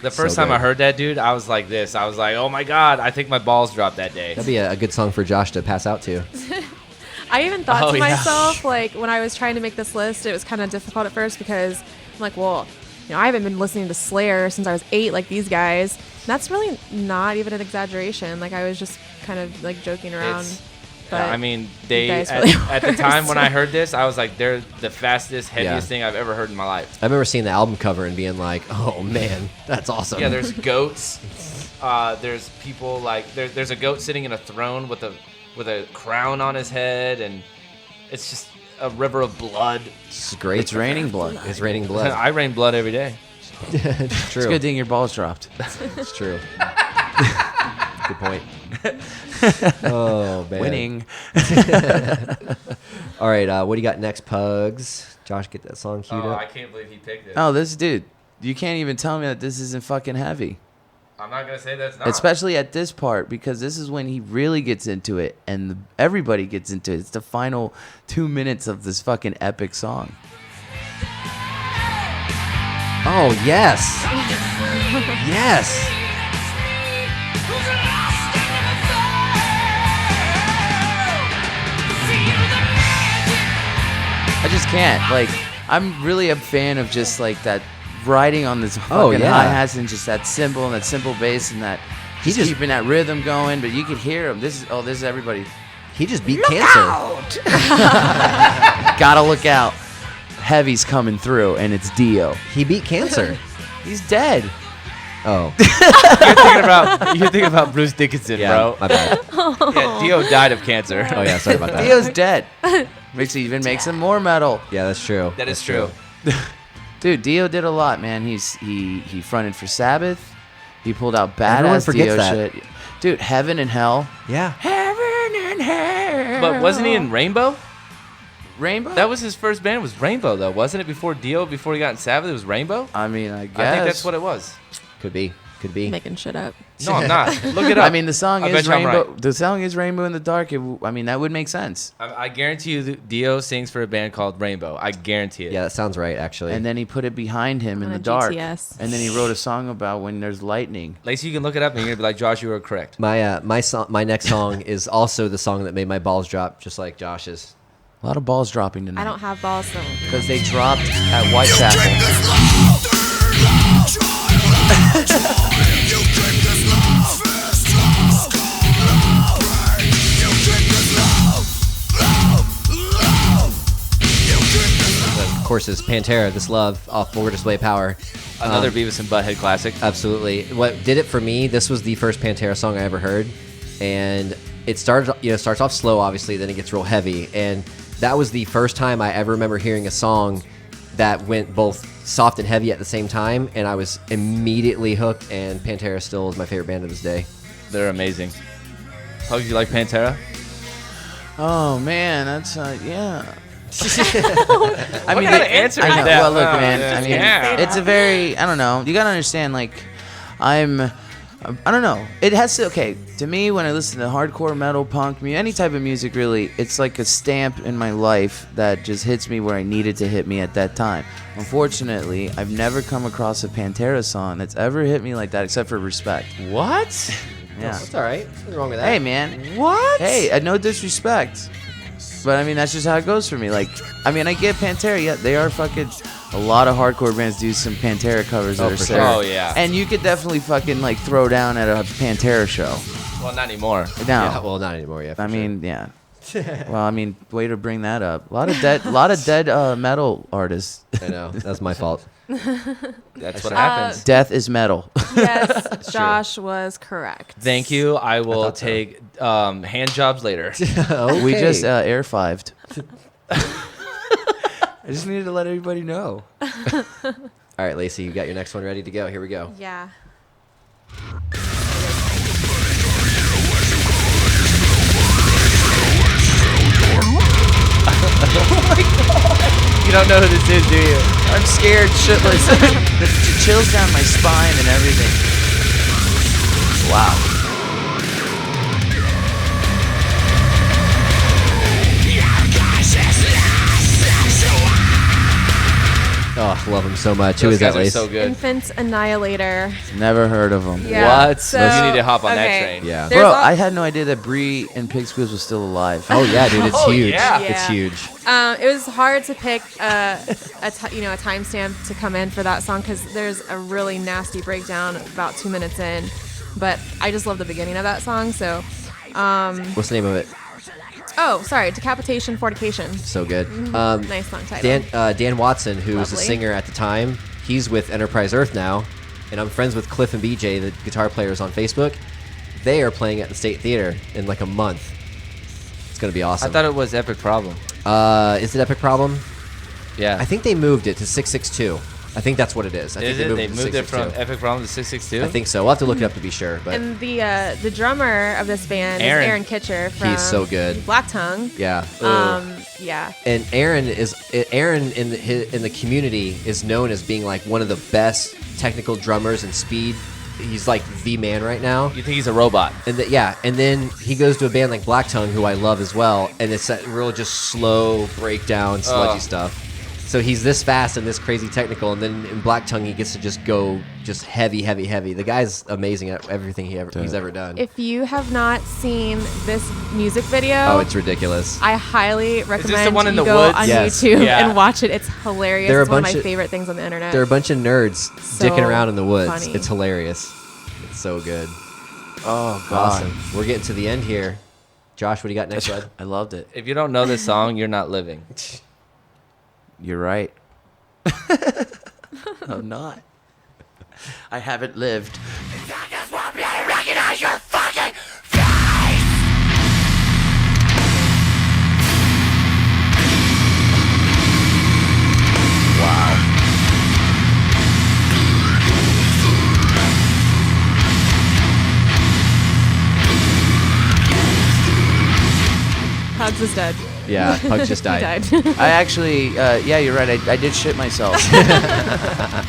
The first So time I good. heard that dude, I was like this. I was like, oh my God, I think my balls dropped that day. That'd be a good song for Josh to pass out to. I even thought Oh, to yeah. myself, like, when I was trying to make this list, it was kind of difficult at first because I'm like, well, I haven't been listening to Slayer since I was 8, like these guys. That's really not even an exaggeration. Like, I was just kind of, like, joking around. But I mean, you guys really at the were, time when I so- heard this, I was like, they're the fastest, heaviest thing I've ever heard in my life. I remember seeing the album cover and being like, oh man, that's awesome. Yeah, there's goats. There's people like there's a goat sitting in a throne with a crown on his head, and it's just a river of blood. It's great. It's raining blood. It's raining blood. I rain blood every day. It's true. It's a good thing your balls dropped. It's true. Good point. Oh, man. Winning. All right, what do you got next, Pugs? Josh, get that song queued Oh, up. I can't believe he picked it. Oh, this dude. You can't even tell me that this isn't fucking heavy. I'm not gonna say that's not. Especially at this part, because this is when he really gets into it, and everybody gets into it. It's the final 2 minutes of this fucking epic song. Oh, yes. Yes. I just can't. Like, I'm really a fan of just like that riding on this fucking Oh, yeah. hi-hats and just that cymbal and that simple bass and that He just- keeping that rhythm going. But you could hear him. This is everybody. He just beat cancer. Gotta look out. Heavy's coming through, and it's Dio. He beat cancer. He's dead. Oh, You're thinking about Bruce Dickinson, yeah, bro. my bad. Yeah, Dio died of cancer. Oh, yeah, sorry about that. Dio's dead. Makes him more metal. Yeah, that's true. That is That's true. Dude, Dio did a lot, man. He fronted for Sabbath. He pulled out Everyone badass forgets Dio that. shit. Dude, Heaven and Hell. Yeah. Heaven and Hell. But wasn't he in Rainbow? Rainbow? That was his first band. Was Rainbow though, wasn't it? Before Dio, before he got in Sabbath, it was Rainbow. I mean, I guess. I think that's what it was. Could be. Could be. Making shit up. No, I'm not. Look it up. I mean, the song I is bet you I'm Rainbow. right. The song is Rainbow in the Dark. I mean, that would make sense. I guarantee you, that Dio sings for a band called Rainbow. I guarantee it. Yeah, that sounds right, actually. And then he put it behind him in On the a dark. GTS. And then he wrote a song about when there's lightning. Lacey, you can look it up and you're gonna be like, Josh, you were correct. my next song is also the song that made my balls drop, just like Josh's. A lot of balls dropping tonight. I don't have balls, so. Because they dropped at Whitechapel. Of course, is Pantera, This Love, off Full Display Power. Another Beavis and Butthead classic. Absolutely. What did it for me, this was the first Pantera song I ever heard. And it starts off slow, obviously, then it gets real heavy. And that was the first time I ever remember hearing a song that went both soft and heavy at the same time. And I was immediately hooked, and Pantera still is my favorite band to this day. They're amazing. Pugs, you like Pantera? Oh man, that's yeah. I mean, kind of answer I know. to that? Well, look, Oh, man. yeah. I mean, Yeah. it's a very. I don't know. You gotta understand. Like, I don't know. It has to. Okay, to me, when I listen to hardcore metal, punk, any type of music, really, it's like a stamp in my life that just hits me where I needed to hit me at that time. Unfortunately, I've never come across a Pantera song that's ever hit me like that, except for Respect. What? Yeah. That's all right. Nothing wrong with that. Hey, man. What? Hey, no disrespect. But I mean, that's just how it goes for me. Like, I mean, I get Pantera. Yeah, they are fucking. A lot of hardcore bands do some Pantera covers that are for sick. sure. Oh, yeah. And you could definitely fucking like throw down at a Pantera show. Well, not anymore. No, Yeah, well, not anymore. Yeah. for I sure. mean, yeah. Well, I mean, way to bring that up. A lot of dead metal artists. I know that's my fault. That's what happens. Death is metal. Yes, Josh was correct. Thank you. I will thought so. take hand jobs later. Okay. We just air fived. I just needed to let everybody know. All right, Lacey, you got your next one ready to go. Here we go. Yeah. You don't know who this is, do you? I'm scared shitless. The chills down my spine and everything. Wow. Oh, love him so much. Who Those is that, guys are Lacey? so good. Infant Annihilator. Never heard of them. Yeah. What? So, You need to hop on that okay. train. Yeah. There's Bro, al- I had no idea that Bree and Pig Squeeze was still alive. Oh yeah, dude, it's Oh, huge. yeah. It's Yeah. huge. It was hard to pick a timestamp to come in for that song because there's a really nasty breakdown about 2 minutes in, but I just love the beginning of that song. So, What's the name of it? oh, sorry, Decapitation, Fornication. So good. Nice song title. Dan Watson, who was a Lovely. singer at the time, he's with Enterprise Earth now, and I'm friends with Cliff and BJ, the guitar players on Facebook. They are playing at the State Theater in like a month. It's gonna be I awesome. thought it was Epic Problem. Is it Epic Problem? Yeah. I think they moved it to 662. I think that's what it is. I think Is it? They to moved it from 662. Epic Problem to 662? I think so. We'll have to look it up to be sure. But And the drummer of this band Aaron. is Aaron Kitcher from He's so good. Black Tongue. yeah. Yeah. And Aaron in the community is known as being like one of the best technical drummers and speed. He's like the man right now. You think he's a robot? And and then he goes to a band like Black Tongue, who I love as well, and it's that real just slow breakdown, sludgy stuff. So he's this fast and this crazy technical, and then in Black Tongue he gets to just go just heavy. The guy's amazing at everything he's ever done. If you have not seen this music video, Oh, it's ridiculous. I highly recommend the one in you the go woods? on Yes. YouTube Yeah. and watch it. It's hilarious. There are It's one of bunch my of- favorite things on the internet. There are a bunch of nerds So dicking around in the woods. funny. It's hilarious. It's so good. Oh, God. Awesome. We're getting to the end here. Josh, what do you got next, bud? I loved it. If you don't know this song, you're not living. You're right. I'm not. I haven't lived. Wow. Pugs is dead. Yeah, Pug just He died. died. I actually, yeah, you're right. I did shit myself.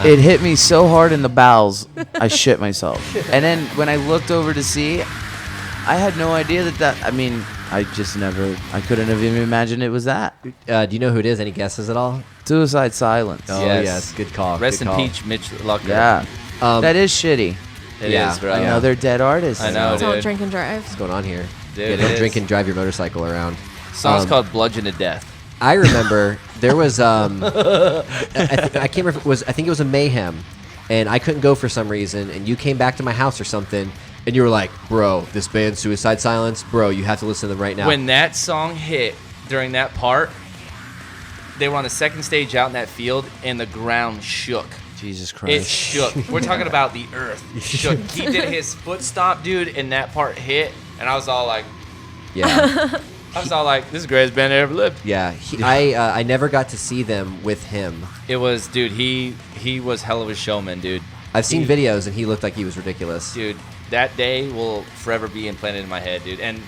It hit me so hard in the bowels, I shit myself. And then when I looked over to see, I had no idea I mean, I couldn't have even imagined it was that. Do you know who it is? Any guesses at all? Suicide Silence. Oh, Yes. yes. Good call. Rest good in call. peace, Mitch Lucker. Yeah. That is shitty. It Yeah. is, bro. Another dead artist. I know, Don't dude. drink and drive. What's going on here? Dude, yeah, it don't is. drink and drive your motorcycle around. Song's called Bludgeon to Death. I remember there was I can't remember if it was, I think it was a Mayhem, and I couldn't go for some reason, and you came back to my house or something, and you were like, bro, this band Suicide Silence, bro, you have to listen to them right now. When that song hit during that part, they were on the second stage out in that field, and the ground shook. Jesus It Christ. shook. We're talking about the earth shook. He did his foot stomp, dude, and that part hit, and I was all like, Yeah, this is the greatest band I ever lived. yeah. I never got to see them with him. It was, dude. He was hell of a showman, dude. I've seen videos, and he looked like he was ridiculous. Dude, that day will forever be implanted in my head, dude. And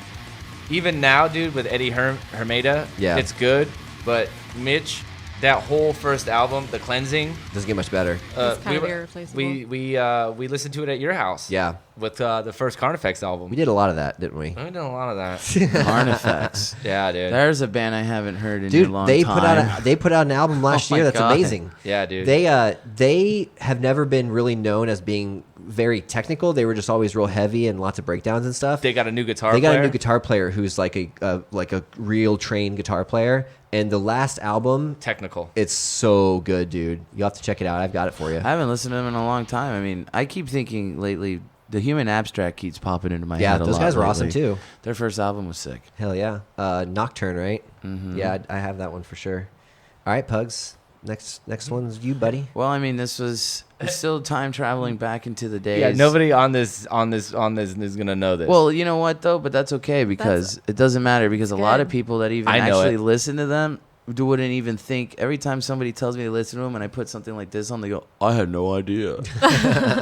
even now, dude, with Eddie Hermeda, Yeah. it's good. But Mitch, that whole first album, The Cleansing, Doesn't get much better. It's kind of irreplaceable. we listened to it at your house. Yeah. With the first Carnifex album. We did a lot of that, didn't we? We did a lot of that. Carnifex. Yeah, dude. There's a band I haven't heard in a Dude, long they time. put out an album last Oh year my that's God. amazing. Yeah, dude. They have never been really known as being very technical. They were just always real heavy and lots of breakdowns and stuff. They got a new guitar They got player. a new guitar player who's like a real trained guitar player. And the last album, Technical. it's so good, dude. You have to check it out. I've got it for you. I haven't listened to them in a long time. I mean, I keep thinking lately, the Human Abstract keeps popping into my Yeah, head a lot. those guys were lately. awesome too. Their first album was sick. Hell yeah. Nocturne, right? Mm-hmm. Yeah, I have that one for sure. All right, Pugs. Next one's you, buddy. Well, I mean, it's still time traveling back into the days. Yeah, nobody on this is gonna know this. Well, you know what though, but that's okay because it doesn't matter because a lot of good. people that even I know actually it. listen to them wouldn't even think. Every time somebody tells me to listen to them and I put something like this on, they go, "I had no idea."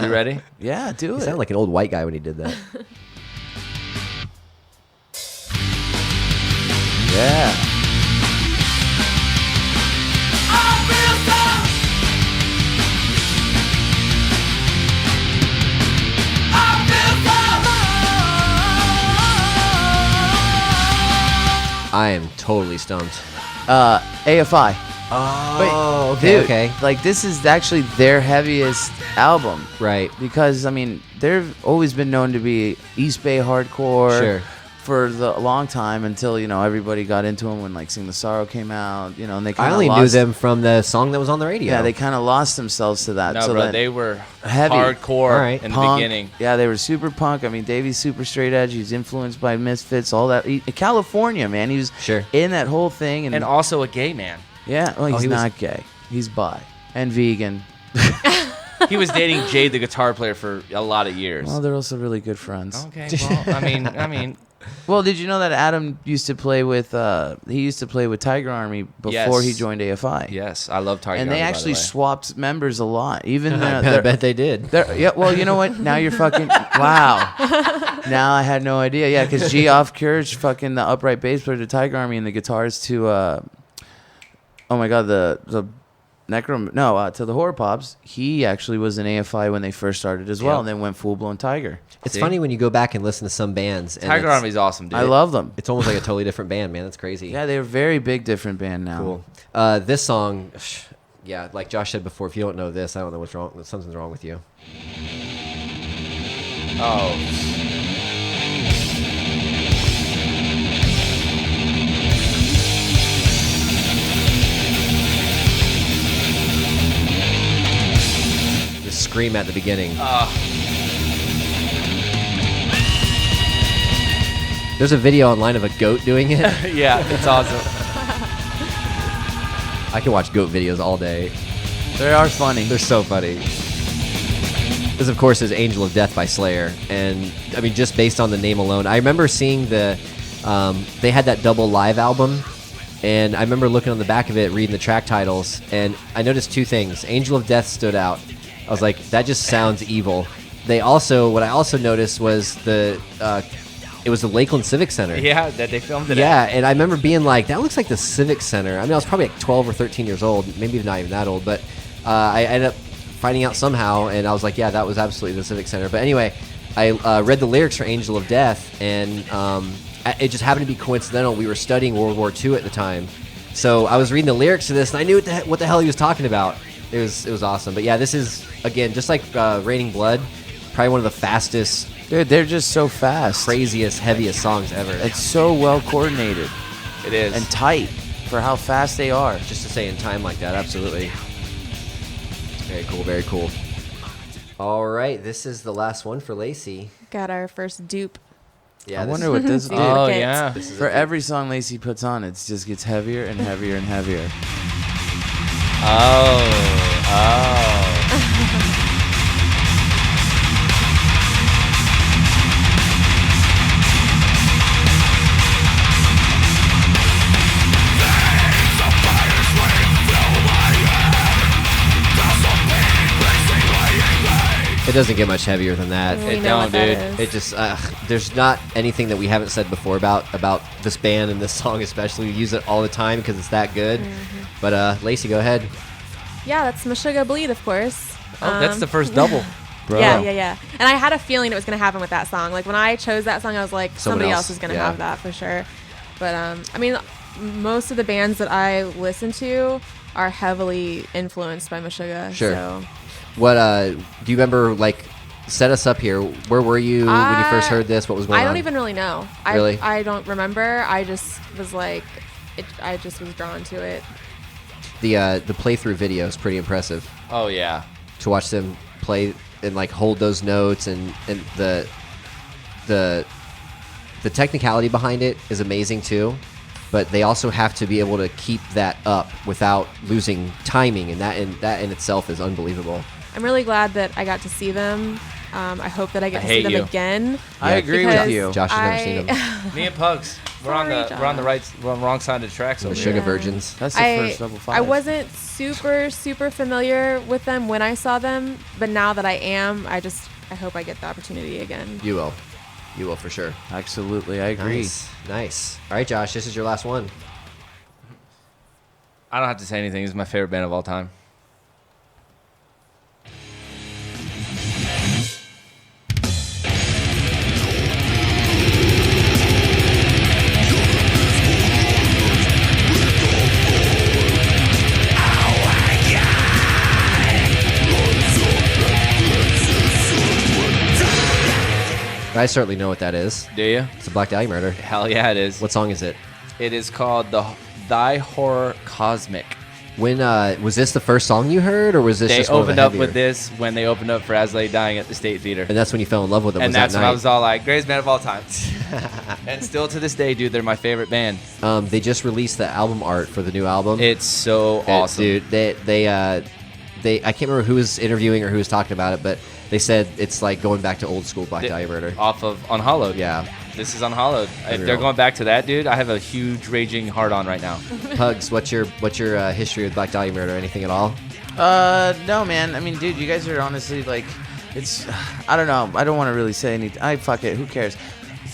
You ready? Yeah, do You it. sound like an old white guy when he did that. Yeah. I am totally stumped. AFI. Oh, Dude, okay. like this is actually their heaviest album. Right. Because I mean, they've always been known to be East Bay hardcore Sure. for a long time until everybody got into them when like Sing the Sorrow came out. And they I kind of only knew lost them from the song that was on the radio. Yeah, they kind of lost themselves to that. No, so bro, then they were heavy. hardcore All right. in the punk, beginning. Yeah, they were super punk. I mean, Davey's super straight edge. He's influenced by Misfits, all that. California, man. He was Sure. in that whole thing. And also a gay man. yeah, well, he's he was- not gay. He's bi and vegan. He was dating Jade, the guitar player, for a lot of years. Well, they're also really good friends. Okay, well, I mean, Well, did you know that Adam used to play with Tiger Army before Yes. he joined AFI? yes, I love Tiger And they Army, by the actually way. swapped members a lot. Even I they're- bet they did. Yeah, well, you know what? Now you're fucking wow. Now I had no idea. Yeah, because Geoff Kurge, fucking the upright bass player to Tiger Army, and the guitars to oh my god, the to the Horror Pops. He actually was in AFI when they first started as well, Yep. and then went full blown Tiger. It's See? funny when you go back and listen to some bands. And Tiger it's- Army's awesome, dude. I love them. It's almost like a totally different band, man. That's crazy. Yeah, they're a very big, different band now. Cool. This song, yeah, like Josh said before, if you don't know this, I don't know what's wrong. Something's wrong with you. Oh, The scream at the beginning. There's a video online of a goat doing it. yeah, it's awesome. I can watch goat videos all day. They are funny. They're so funny. This, of course, is Angel of Death by Slayer. And, I mean, just based on the name alone, I remember seeing they had that double live album. And I remember looking on the back of it, reading the track titles, and I noticed two things. Angel of Death stood out. I was like, that just sounds evil. What I also noticed was it was the Lakeland Civic Center. Yeah, that they filmed it. Yeah, and I remember being like, that looks like the Civic Center. I mean, I was probably like 12 or 13 years old, maybe not even that old, but I ended up finding out somehow, and I was like, yeah, that was absolutely the Civic Center. But anyway, I read the lyrics for Angel of Death, and it just happened to be coincidental. We were studying World War II at the time, so I was reading the lyrics to this, and I knew what the hell he was talking about. It was awesome. But yeah, this is, again, just like Raining Blood, probably one of the fastest, Dude, they're just so fast. craziest, heaviest songs ever. It's so well coordinated It is. and tight for how fast they are. Just to say in time like that, absolutely. Very cool, very cool. All right, this is the last one for Lacey. Got our first dupe. Yeah, I this wonder what this Dude. oh, Kit. yeah. For every song Lacey puts on, it just gets heavier and heavier and heavier. Oh. It doesn't get much heavier than that. We It know what don't, that dude. is. It just there's not anything that we haven't said before about this band and this song especially. We use it all the time because it's that good. But Lacey, go ahead. Yeah, that's Meshuggah Bleed, of course. Oh, that's the first double. Bro. Yeah. And I had a feeling it was going to happen with that song. Like, when I chose that song, I was like, somebody else is going to have that for sure. But, I mean, most of the bands that I listen to are heavily influenced by Meshuggah. Sure. So. What do you remember? Like, set us up here. Where were you when you first heard this? What was going on? I don't even really know. Really? I don't remember. I just was like, I just was drawn to it. The playthrough video is pretty impressive. Oh yeah. To watch them play and like hold those notes and the technicality behind it is amazing too. But they also have to be able to keep that up without losing timing, and that in itself is unbelievable. I'm really glad that I got to see them. I hope that I get to see hate them you. again. I agree with because you. Josh has never seen them. Me and Pugs. We're on the wrong side of the tracks over The here. Sugar Virgins. That's the first double five. I wasn't super familiar with them when I saw them, but now that I am, I hope I get the opportunity again. You will. You will for sure. Absolutely, I agree. Nice. All right, Josh, this is your last one. I don't have to say anything. This is my favorite band of all time. I certainly know what that is. Do you? It's a Black Dahlia Murder. Hell yeah, it is. What song is it? It is called Thy Horror Cosmic. When was this the first song you heard, or was this They just one of the opened up heavier? with this when they opened up for As Lay Dying at the State Theater. And that's when you fell in love with them. And was that's that when I night? was all like, greatest band of all time. And still to this day, dude, they're my favorite band. They just released the album art for the new album. It's so awesome. Dude. They I can't remember who was interviewing or who was talking about it, but they said it's like going back to old school Black Dahlia Murder. Off of Unhollowed. Yeah. This is Unhollowed. If Unreal. they're going back to that, dude, I have a huge raging hard-on right now. Pugs, what's your history with Black Dahlia Murder? Anything at all? No, man. I mean, dude, you guys are honestly like, it's, I don't know. I don't want to really say anything. Fuck it. Who cares?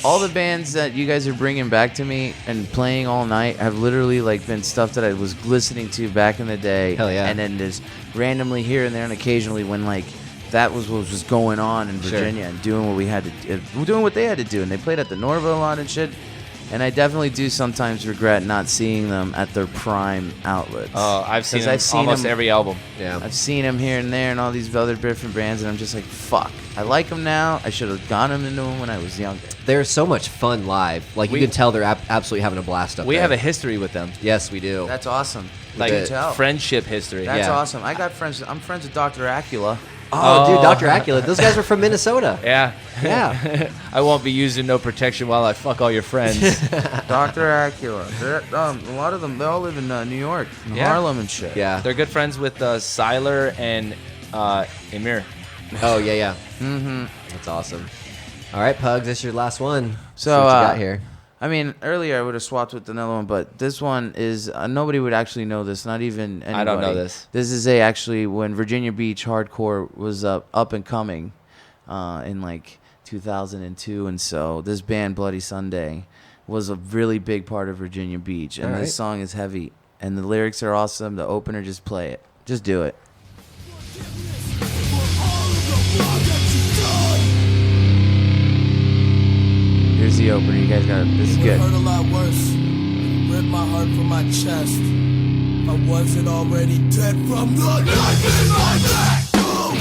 All the bands that you guys are bringing back to me and playing all night have literally like been stuff that I was listening to back in the day. Hell yeah. And then just randomly here and there and occasionally when like that was what was going on in Virginia and doing what we had to, doing what they had to do. And they played at the Norva a lot and shit. And I definitely do sometimes regret not seeing them at their prime outlets. Oh, I've seen them almost every album. Yeah. I've seen them here and there and all these other different bands, and I'm just like, fuck. I like them now. I should have gotten into them when I was younger. They're so much fun live. Like, you can tell they're absolutely having a blast up We there. have a history with them. Yes, we do. That's awesome. Like You can tell. friendship history. That's yeah. awesome. I got friends. I'm friends with Dr. Acula. Oh, dude, Dr. Acula. Those guys were from Minnesota. Yeah. Yeah. I won't be using no protection while I fuck all your friends. Dr. Acula. A lot of them, they all live in New York, in Yeah. Harlem and shit. Yeah. They're good friends with Siler and Emir. Oh, yeah. Mm-hmm. That's awesome. All right, Pugs, this is your last one. So, See what you got here. I mean, earlier I would have swapped with another one, but this one is nobody would actually know this. Not even anybody. I don't know this. This is actually when Virginia Beach hardcore was up and coming, in like 2002, and so this band Bloody Sunday was a really big part of Virginia Beach, and All this right. song is heavy, and the lyrics are awesome. The opener, just play it, just do it. Here's the opener. You guys got it. This is It good. hurt a lot worse. Ripped my heart from my chest. I wasn't already dead from the knife in my back. Oh.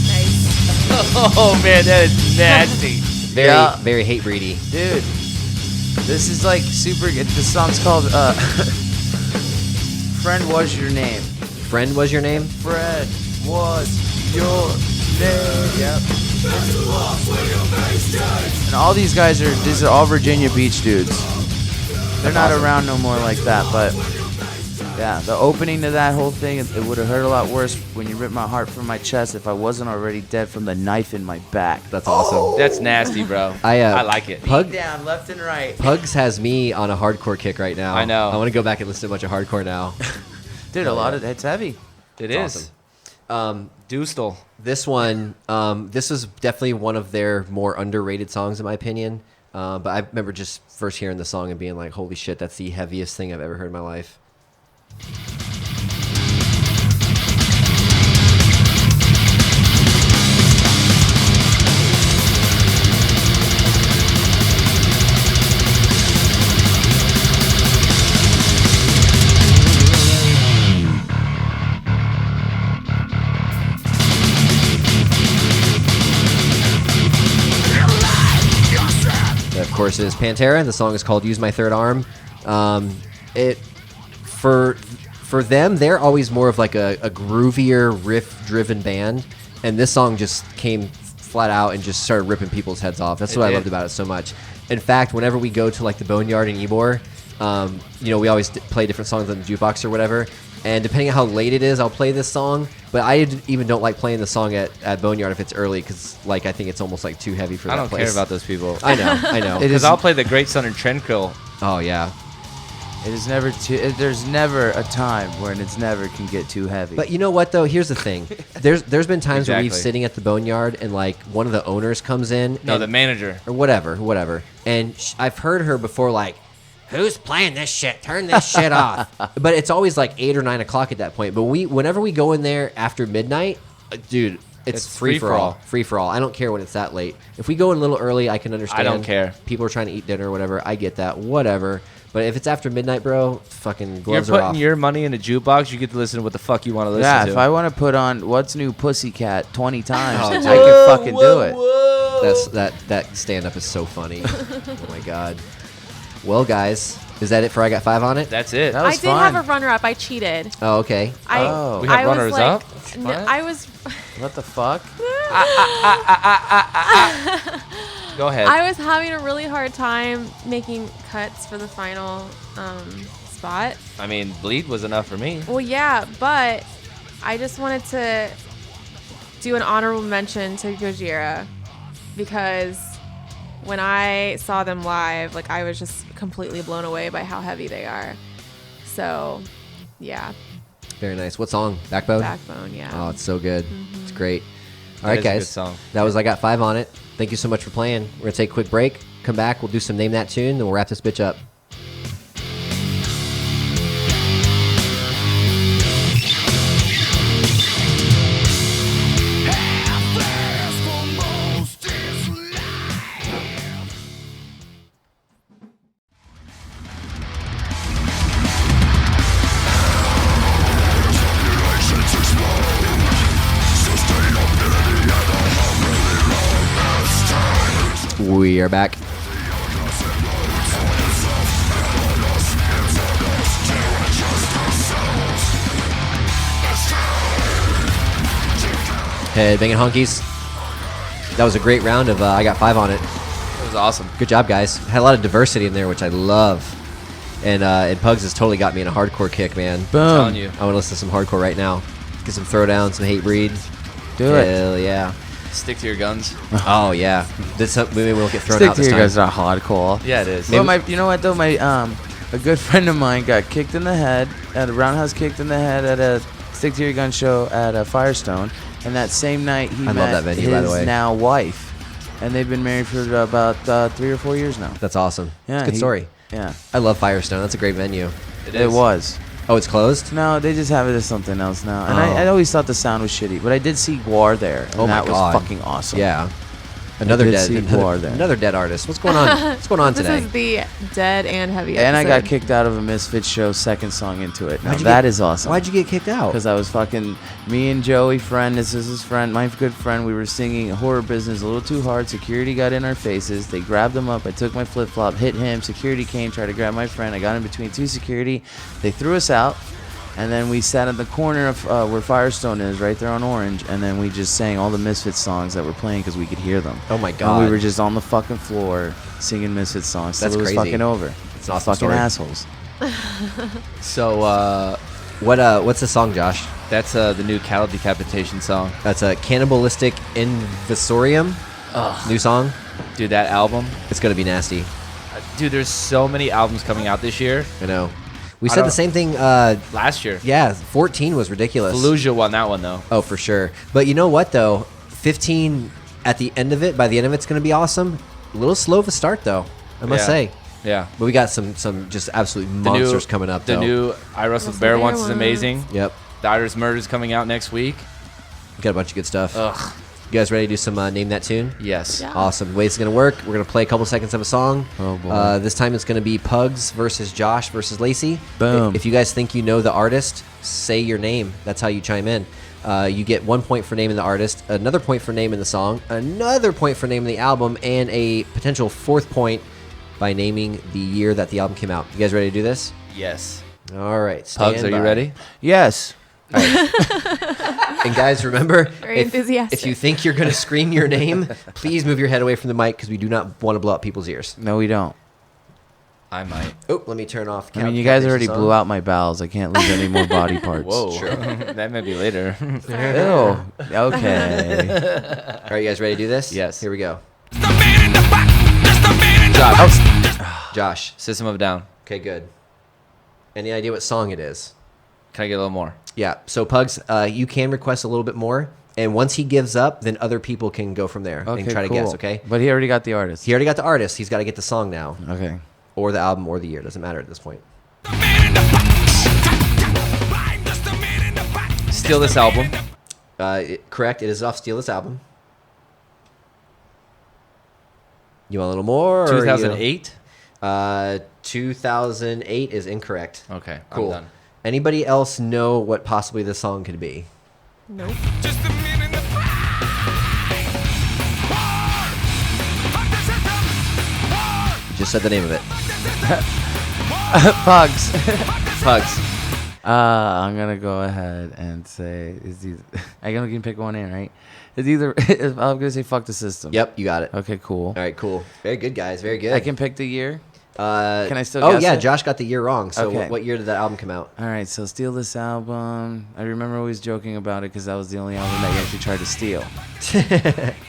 Nice. Oh man, that is nasty. Very, Yeah. very hate breedy. Dude, this is like super good. The song's called Friend Was Your Name. Friend was your name? Fred was your name. Yep. And all these are all Virginia Beach dudes. They're not around no more like that, but yeah, the opening to that whole thing, it would have hurt a lot worse when you ripped my heart from my chest if I wasn't already dead from the knife in my back. That's awesome. That's nasty, bro. I like it. Pug, Down left and right. Pugs has me on a hardcore kick right now. I know. I want to go back and listen to a bunch of hardcore now. Dude, a lot of it's heavy. It It's is. awesome. Doostel. This one, this was definitely one of their more underrated songs in my opinion. But I remember just first hearing the song and being like, holy shit, that's the heaviest thing I've ever heard in my life. Of course, is Pantera. The song is called "Use My Third Arm." For them, they're always more of like a groovier, riff-driven band, and this song just came flat out and just started ripping people's heads off. That's what I loved about it so much. In fact, whenever we go to like the Boneyard in Ybor, we always play different songs on the jukebox or whatever. And depending on how late it is, I'll play this song. But I even don't like playing the song at Boneyard if it's early, because like I think it's almost like too heavy for that place. I don't care about those people. I know. Because I'll play the Great Southern Trendkill. Oh yeah. It is never too. There's never a time when it's never can get too heavy. But you know what though? Here's the thing. There's been times where we've Exactly. sitting at the Boneyard and like one of the owners comes in. No, and, the manager. or whatever. And I've heard her before like, who's playing this shit? Turn this shit off. But it's always like 8 or 9 o'clock at that point. But whenever we go in there after midnight, dude, it's free for all. Free for all. I don't care when it's that late. If we go in a little early, I can understand. I don't care. People are trying to eat dinner or whatever. I get that. Whatever. But if it's after midnight, bro, fucking You're gloves are off. putting your money in a jukebox. You get to listen to what the fuck you want to listen yeah, to. if I want to put on What's New Pussycat 20 times, Oh, I dude. can fucking do it. That stand up is so funny. Oh my god. Well, guys, is that it for I Got 5 on it? That's it. That I was did fun. have a runner-up. I cheated. Oh, okay. We have runners up? No, What? I was. What the fuck? Go ahead. I was having a really hard time making cuts for the final spot. I mean, bleed was enough for me. Well, yeah, but I just wanted to do an honorable mention to Gojira, because when I saw them live, like I was just completely blown away by how heavy they are. So, yeah, Very nice. What song? Backbone? Backbone, yeah. Oh, it's so good. It's great. All That right, is a good guys. song. That was I Got 5 on it. Thank you so much for playing. We're going to take a quick break. Come back. We'll do some Name That Tune, then we'll wrap this bitch up. We are back. Headbanging Honkeys. That was a great round of I Got 5 on it. It was awesome. Good job, guys. Had a lot of diversity in there, which I love. And Pugs has totally got me in a hardcore kick, man. I'm telling you. I want to listen to some hardcore right now. Get some Throwdown, some Hatebreed. Do it. Hell yeah. Stick to your guns. Oh yeah. Maybe we'll get thrown Stick out to this your time. guys are hardcore. Yeah, it is. Well, you know what though? A good friend of mine got kicked in the head at a roundhouse, kicked in the head at a Stick to Your Gun show at a Firestone, and that same night he I love met that venue, his by the way. now wife, and they've been married for about 3 or 4 years now. That's awesome. Yeah, It's a good story. Yeah, I love Firestone. That's a great venue. it was. Oh, it's closed? No, they just have it as something else now. And Oh. I always thought the sound was shitty, but I did see Guar there, and Oh my that God. was fucking awesome. Yeah. Another did see Guar there. another dead artist. What's going on? What's going on This today? is the dead and heavy And I got episode. kicked out of a Misfits show, second song into it. Now Why'd you that get- is awesome. Why'd you get kicked out? Because I was fucking, me and Joey, friend, this is his friend, my good friend, we were singing Horror Business a little too hard. Security got in our faces. They grabbed him up. I took my flip flop, hit him. Security came, tried to grab my friend. I got in between two security. They threw us out. And then we sat at the corner of where Firestone is, right there on Orange. And then we just sang all the Misfits songs that were playing because we could hear them. Oh my And God. we were just on the fucking floor singing Misfits songs. That's till it was crazy. fucking over. It's an awesome Fucking story. assholes. So, what's the song, Josh? That's the new Cattle Decapitation song. That's a Cannibalistic Invisorium. New song. Dude, that album. It's gonna be nasty. Dude, there's so many albums coming out this year. I know. We I said the don't- same thing. Last year. Yeah, 14 was ridiculous. Fallujah won that one, though. Oh, for sure. But you know what, though? 15 at the end of it, by the end of it's going to be awesome. A little slow of a start, though, I must Yeah. say. Yeah. But we got some just absolute monsters coming up, The though. new I Wrestled the Bear Bear Once is Once. amazing. Yep. The Irish Murder's coming out next week. We got a bunch of good stuff. Ugh. You guys ready to do some Name That Tune? Yes. Yeah. Awesome. The way it's going to work, we're going to play a couple seconds of a song. Oh, boy. This time it's going to be Pugs versus Josh versus Lacey. Boom. If you guys think you know the artist, say your name. That's how you chime in. You get 1 point for naming the artist, another point for naming the song, another point for naming the album, and a potential 4th point by naming the year that the album came out. You guys ready to do this? Yes. All right. Pugs, stand are you by. ready? Yes. And guys, remember, Very if enthusiastic. you think you're going to scream your name, please move your head away from the mic because we do not want to blow out people's ears. No, we don't. I might. Oh, let me turn off. I mean, you guys already blew out my bowels. I can't lose any more body parts. Whoa. That may be later. Ew. Okay. All right, you guys ready to do this? Yes. Here we go. Josh. Josh. System of a Down. Okay, good. Any idea what song it is? Can I get a little more? Yeah. So, Pugs, you can request a little bit more. And once he gives up, then other people can go from there Okay, and try to cool. guess, okay? But he already got the artist. He already got the artist. He's got to get the song now. Okay. Or the album or the year. Doesn't matter at this point. Steal This Album. Correct. It is off Steal This Album. You want a little more? or you- 2008. 2008 is incorrect. Okay. Cool. I'm done. Anybody else know what possibly this song could be? Nope. Just said the name of it. Pugs. Pugs. I'm gonna go ahead and say is either I can pick one in, right? It's either I'm gonna say fuck the system. Yep, you got it. Okay, cool. All right, cool. Very good, guys. Very good. I can pick the year. Can I still Oh, guess yeah. it? Josh got the year wrong. So Okay. what year did that album come out? All right, so steal this album. I remember always joking about it because that was the only album that you actually tried to steal.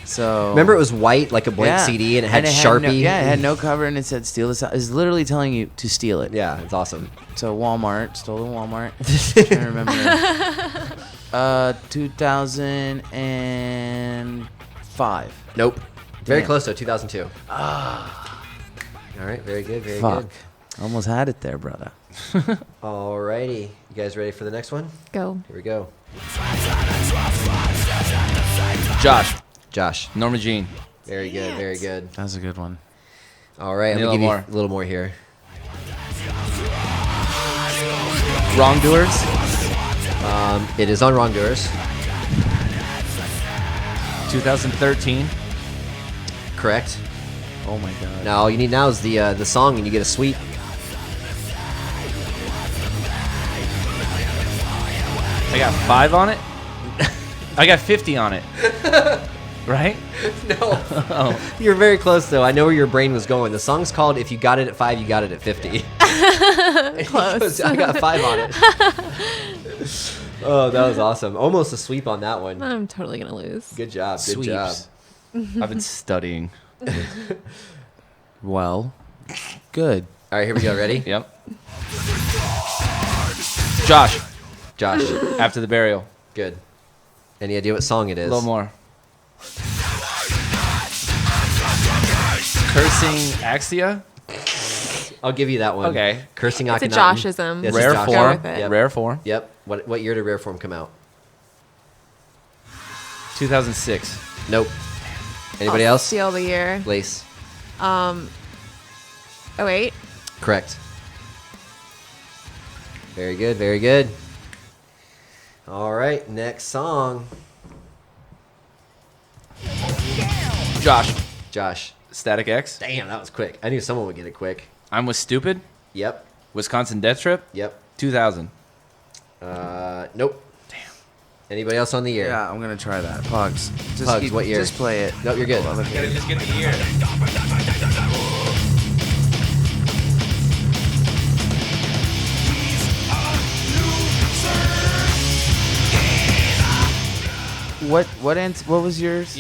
So Remember, it was white, like a blank Yeah. CD, and it had no, Sharpie. it had no cover and it said steal this. It's literally telling you to steal it. Yeah, it's awesome. So Walmart, stolen Walmart. Trying to remember. 2005. Nope. Very Damn. close, though. 2002. All right, very good, very Fuck. good. Almost had it there, brother. Alrighty. You guys ready for the next one? Go. Here we go. Josh. Josh. Norma Jean. Very good, very good. That's a good one. All right, I'm Need a going to give little you a little more here. Wrongdoers. It is on Wrongdoers. 2013. Correct. Oh my god. Now, all you need now is the song, and you get a sweep. I got 5 on it. I got 50 on it. Right? No. You're very close, though. I know where your brain was going. The song's called If You Got It at 5, You Got It at 50. Close. I got 5 on it. Oh, that was awesome. Almost a sweep on that one. I'm totally gonna lose. Good job. Good job. Sweeps. I've been studying. Well, good. All right, here we go. Ready? Yep. Josh. Josh. After the Burial. Good. Any idea what song it A is? little more. Cursing Axia. I'll give you that one. Okay. Cursing It's a Akhenaten. Joshism. Yes, Rare it's Go form. with it. Yep. Rare form. Yep. What year did Rare Form come out? 2006. Nope. Anybody I'll else? Steal the year. Lace. 08. Correct. Very good. Very good. All right. Next song. Josh. Josh. Static X. Damn, that was quick. I knew someone would get it quick. I'm with Stupid. Yep. Wisconsin Death Trip. Yep. 2000. Nope. Damn. Anybody else on the year? Yeah, I'm gonna try that. Pugs. Just Pugs, what year? Just play it. Nope, you're good. Hold on, okay. Just get the year. what was yours?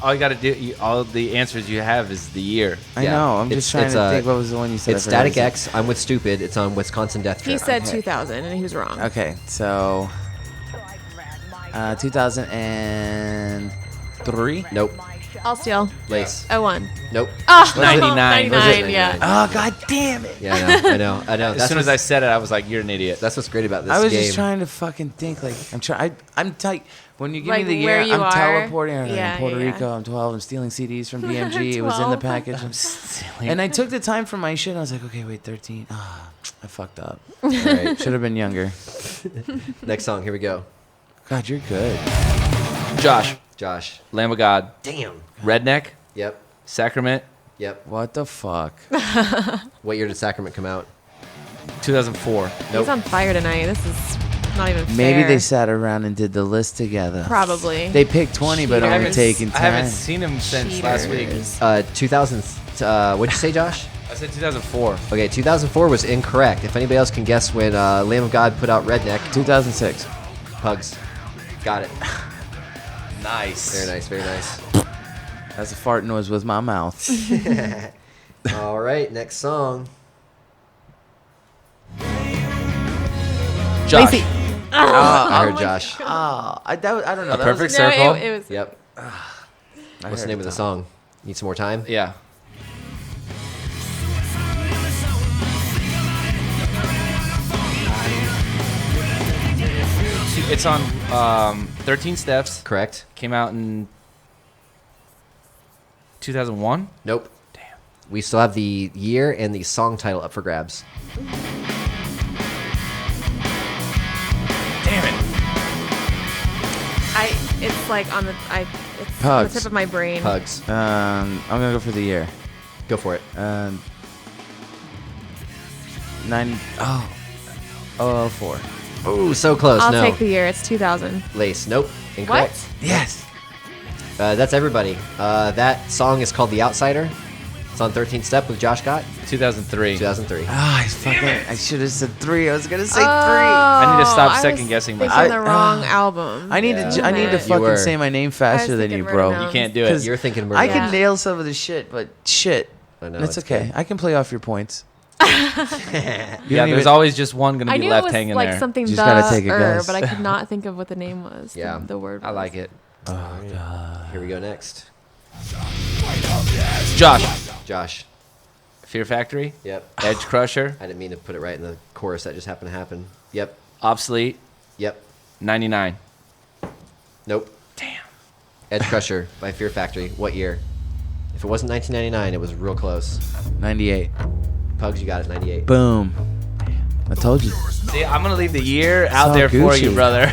All you got to do, all the answers you have is the year. I Yeah. know. I'm just trying to think. What was the one you said? It's Static X. I'm with Stupid. It's on Wisconsin Death Trip. He said 2000, and he was wrong. Okay, so 2003. Nope. I'll steal. Lace. 01. Nope. Oh, 99. 99, yeah. Oh god damn it! Yeah, I know. As soon as I said it, I was like, "You're an idiot." That's what's great about this I was game. just trying to fucking think. Like I'm tight. When you give Like me the where year, you I'm are. teleporting. I'm Yeah, in Puerto yeah. Rico. I'm 12. I'm stealing CDs from BMG. It was in the 12. package. And I took the time for my shit. And I was like, okay, wait, 13. Ah, I fucked up. All right. Should have been younger. Next song. Here we go. God, you're good. Josh. Lamb of God, Damn. Redneck, Yep. Sacrament, Yep. What the fuck? What year did Sacrament come out? 2004. He's on fire tonight. This is not even fair. Maybe they sat around and did the list together. Probably. They picked 20, but only Cheaters. taking 10. I haven't seen him since last week. Cheaters. 2000. What'd you say, Josh? I said 2004. Okay, 2004 was incorrect. If anybody else can guess when Lamb of God put out Redneck, 2006. Pugs. Got it. Nice. Very nice, very nice. That's a fart noise with my mouth. All right, next song. Josh. Lacey. I heard Josh. I don't know. A perfect No, circle. it was. Yep. What's the name of the song? Need some more time? Yeah. It's on 13 Steps. Correct. Came out in 2001. Nope. Damn. We still have the year and the song title up for grabs. Damn it. It's like on the. It's on the Pugs. tip of my brain. Pugs. I'm gonna go for the year. Go for it. 04. Ooh, so close. I'll no. take the year. It's 2000. Lace. Nope. Incorrect. What? Yes. That's everybody. That song is called The Outsider. It's on 13th Step with Josh Gott. 2003. 2003. I should have said 3. I was gonna say 3. I need to stop I second was guessing thinking myself. the wrong album. I need Yeah. to. I need to You fucking were. say my name faster than you, thinking bro. Murder You can't do it. 'Cause You're thinking I Murder. can Yeah. nail some of the shit, but shit. I know, It's it's okay. good. I can play off your points. Yeah, don't there's even- always just one going to I be knew left it was hanging like there. something Just the gotta take a guess. but I could not think of what the name was. Yeah. The word. I was. like it. Oh god. Here we go next. Josh. Fear Factory. Yep. Edge Crusher. I didn't mean to put it right in the chorus. That just happened to happen. Yep. Obsolete. Yep. 99. Nope. Damn. Edge Crusher by Fear Factory. What year? If it wasn't 1999, it was real close. 98. Pugs, you got it. 98. Boom. I told you. See, I'm going to leave the year out all there for Gucci. you, brother.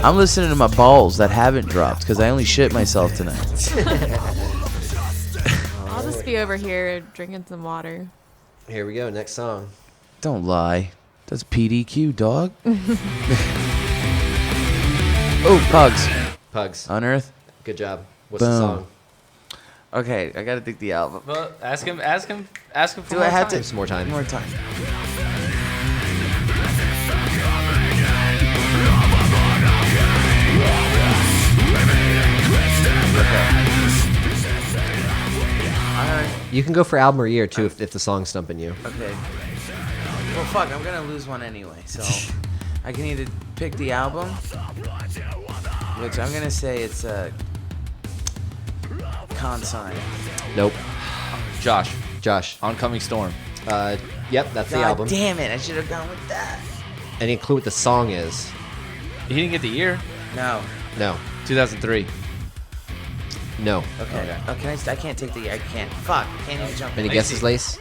I'm listening to my balls that haven't dropped because I only shit myself tonight. I'll just be over here drinking some water. Here we go. Next song. Don't lie. That's PDQ, dog. Oh, Pugs. Pugs. Unearth. Good job. What's the Boom. song? Okay, I gotta think the album. Well, ask him for Do more I have time. to? Some more time. More time. You can go for album or year too if the song's stumping you. Okay. Well, fuck, I'm gonna lose one anyway, so I can either pick the album, which I'm gonna say it's a Consign. Nope. Josh. Josh. Oncoming Storm. Yep, that's the God album. damn it! I should have gone with that. Any clue what the song is? He didn't get the year. No. No. 2003. No. Okay. Okay. I can't take the. I can't. Fuck. Can't even jump. Any in. guesses, Lace?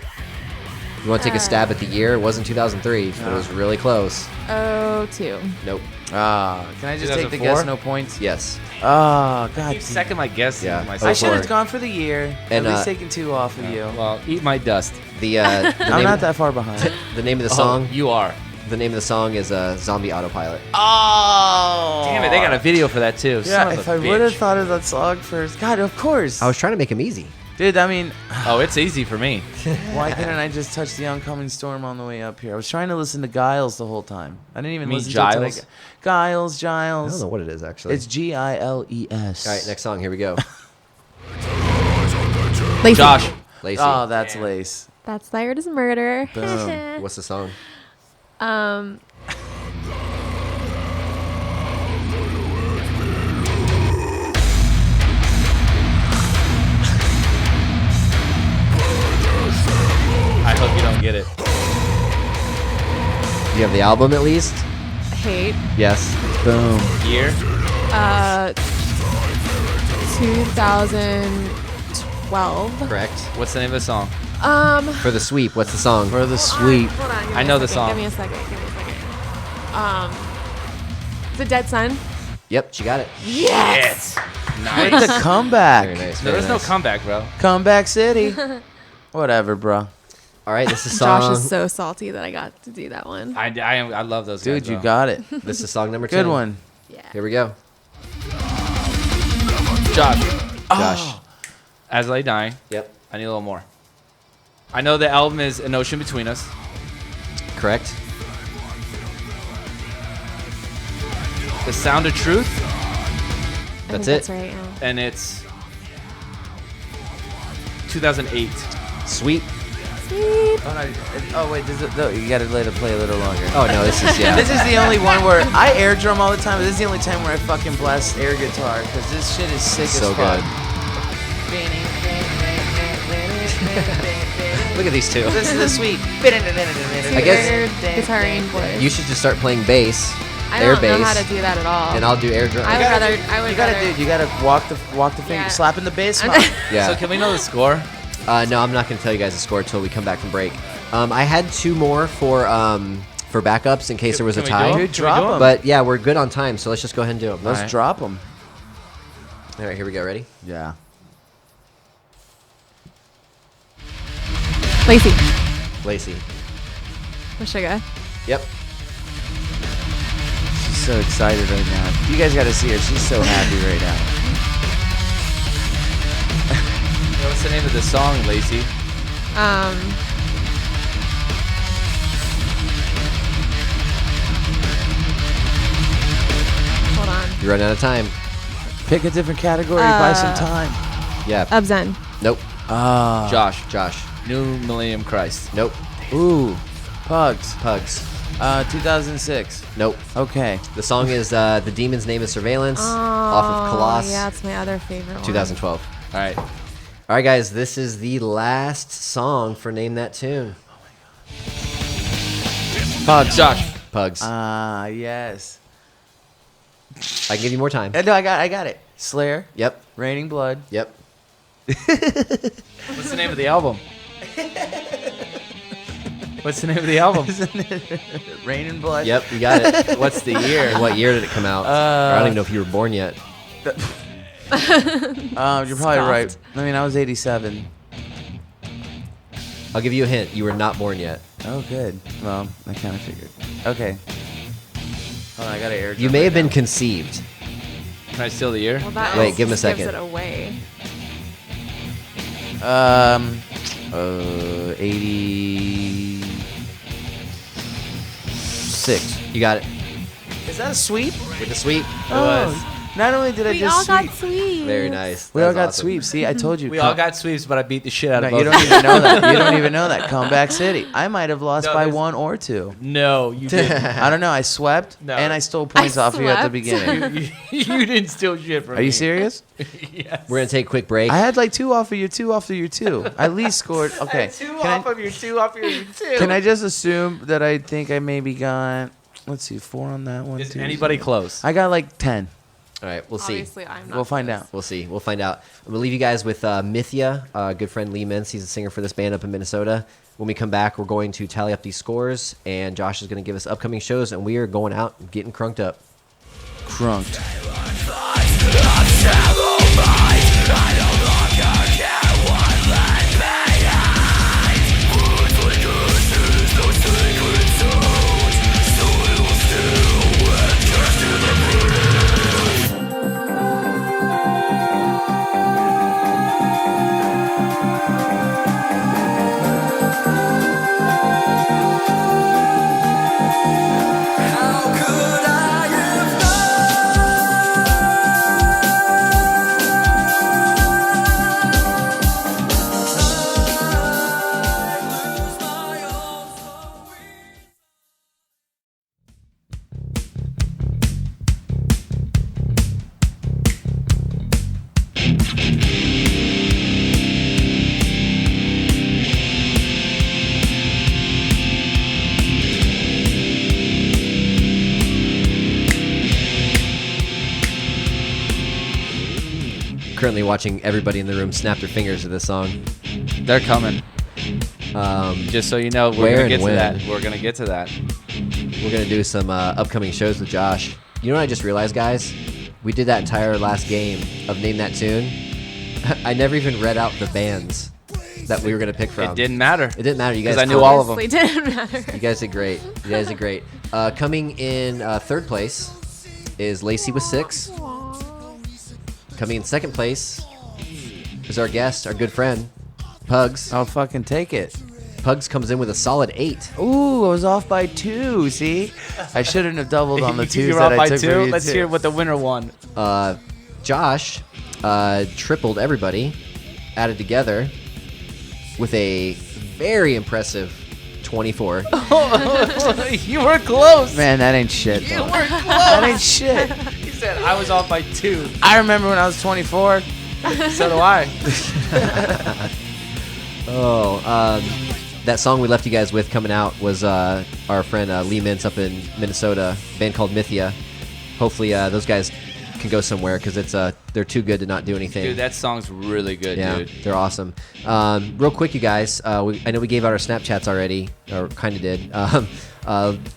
You want to take a stab at the year? It wasn't 2003, but it was really close. 02. Nope. Can I just take the 2004? guess? No points. Yes. Oh I God. keep second my guessing Yeah. myself. I should have 04. gone for the year. And, At least uh, taken 2 off of you. Well, eat my dust. The I'm name, not that far behind. the name of the song. You are. The name of the song is Zombie Autopilot. Oh. Damn it, they got a video for that too. Yeah. Son of If a I would have bitch. thought of that song first, God, of course. I was trying to make him easy. Dude, I mean, Oh, it's easy for me. why couldn't I just touch the oncoming storm on the way up here? I was trying to listen to Giles the whole time. I didn't even You mean listen to it Giles? till Giles. I don't know what it is actually. It's Giles. All right, next song. Here we go. Lacey. Josh. Lacey. Oh, that's Lace. That's Thyroid is Murder. Boom. What's the song? I hope you don't get it. Do you have the album at least? Hate. Yes. Boom. Year? 2012. Correct. What's the name of the song? For the sweep, what's the song? For the sweep. Hold on. Give me I a know the second, song. Give me a second. The Dead Sun. Yep, she got it. Yes. Nice. With the comeback. Very nice. No, Very there's no nice. comeback, bro. Comeback City. Whatever, bro. All right, this is song. Josh is so salty that I got to do that one. I love those Dude, guys, you bro. got it. This is song number 10. Good one. Yeah. Here we go. Josh. Josh. As I die, Yep. I need a little more. I know the album is An Ocean Between Us. Correct. The Sound of Truth, I That's think it. That's right. Yeah. and it's 2008. Sweet. Oh, wait. No, you got to let it play a little longer. Oh no, this is yeah. This is the only one where I air drum all the time, but this is the only time where I fucking blast air guitar because this shit is sick So as fuck. good. Look at these two. This is the sweet. I guess guitaring voice. you should just start playing bass, I air don't know bass, how to do that at all. and I'll do air drum. I would rather. I would You gotta rather. do. You gotta walk the finger, Yeah. slapping the bass. I'm- Mark. Yeah. So can we know the score? No, I'm not gonna tell you guys the score until we come back from break. I had two more for backups in case there was a Can we do tie. 'em? Dude, Can we drop do 'em? 'em. But yeah, we're good on time, so let's just go ahead and do them. Let's Alright. drop them. All right, here we go. Ready? Yeah. Lacey. Lacey. With Sugar. Yep. She's so excited right now. You guys gotta see her. She's so happy right now. What's the name of the song, Lacey? Hold on. You're running out of time. Pick a different category. Buy some time. Yeah. Zen. Nope. Josh. Josh. New Millennium Christ. Nope. Ooh. Pugs. Pugs. 2006. Nope. Okay. The song is The Demon's Name is Surveillance off of Colossus, Yeah, it's my other favorite one. 2012. All right. All right, guys, this is the last song for Name That Tune. Pugs. Josh. Pugs. Yes. I can give you more time. No, I got it. Slayer. Yep. Raining Blood. Yep. What's the name of the album? What's the name of the album? Rain and Blood. Yep, you got it. What's the year? And what year did it come out? Or I don't even know if you were born yet. You're probably right. I mean, I was 87. I'll give you a hint. You were not born yet. Oh, good. Well, I kind of figured. Okay. Hold on, I got to air. You may have been conceived. Can I steal the year? Well, that Wait, give him a gives second. it away. 86. You got it. Is that a sweep? With the sweep. It was. Not only did I We just all sweep, got sweet. Very nice. we That all was got awesome. sweeps. See, I told you. We all got sweeps, but I beat the shit out No, of both. you don't even know that. You don't even know that. Comeback City. I might have lost No, by there's- 1 or 2. No, you didn't. I don't know. I swept No. and I stole points off you at the slept. beginning. You didn't steal shit from me. Are you serious? Yes. We're going to take a quick break. I had like 2 off of your 2 off of your 2. I at least scored. Okay. Two Can off I, of your two off your two. can I just assume that I think I maybe got, let's see, 4 on that one? Is 2, anybody close? I got like 10. All right, we'll see. Obviously, I'm not. We'll find close. out. We'll see. We'll find out. We'll leave you guys with Mithya, good friend Lee Mintz. He's a singer for this band up in Minnesota. When we come back, we're going to tally up these scores, and Josh is going to give us upcoming shows, and we are going out and getting crunked up. Crunked. currently watching everybody in the room snap their fingers to this song. They're coming. Just so you know, we're gonna get to that. We're gonna get to that. We're gonna do some upcoming shows with Josh. You know what I just realized, guys? We did that entire last game of Name That Tune. I never even read out the bands that we were gonna pick from. It didn't matter. It didn't matter. You guys. Because I knew all of them. It didn't matter. You guys did great. You guys did great. Coming in third place is Lacey with 6. Coming in second place is our guest, our good friend, Pugs. I'll fucking take it. Pugs comes in with a solid 8. Ooh, I was off by 2. See, I shouldn't have doubled on the 2s You're that off I by took 2. from you Let's too. hear what the winner won. Josh tripled everybody, added together with a very impressive 24. You were close. Man, that ain't shit. You Though. were close. That ain't shit. He said I was off by 2. I remember when I was 24. So do I. That song we left you guys with coming out was our friend Lee Mintz up in Minnesota, a band called Mithya. Hopefully those guys can go somewhere because they're too good to not do anything. Dude, that song's really good, Yeah, dude. they're awesome. Real quick, you guys, I know we gave out our Snapchats already, or kind of did.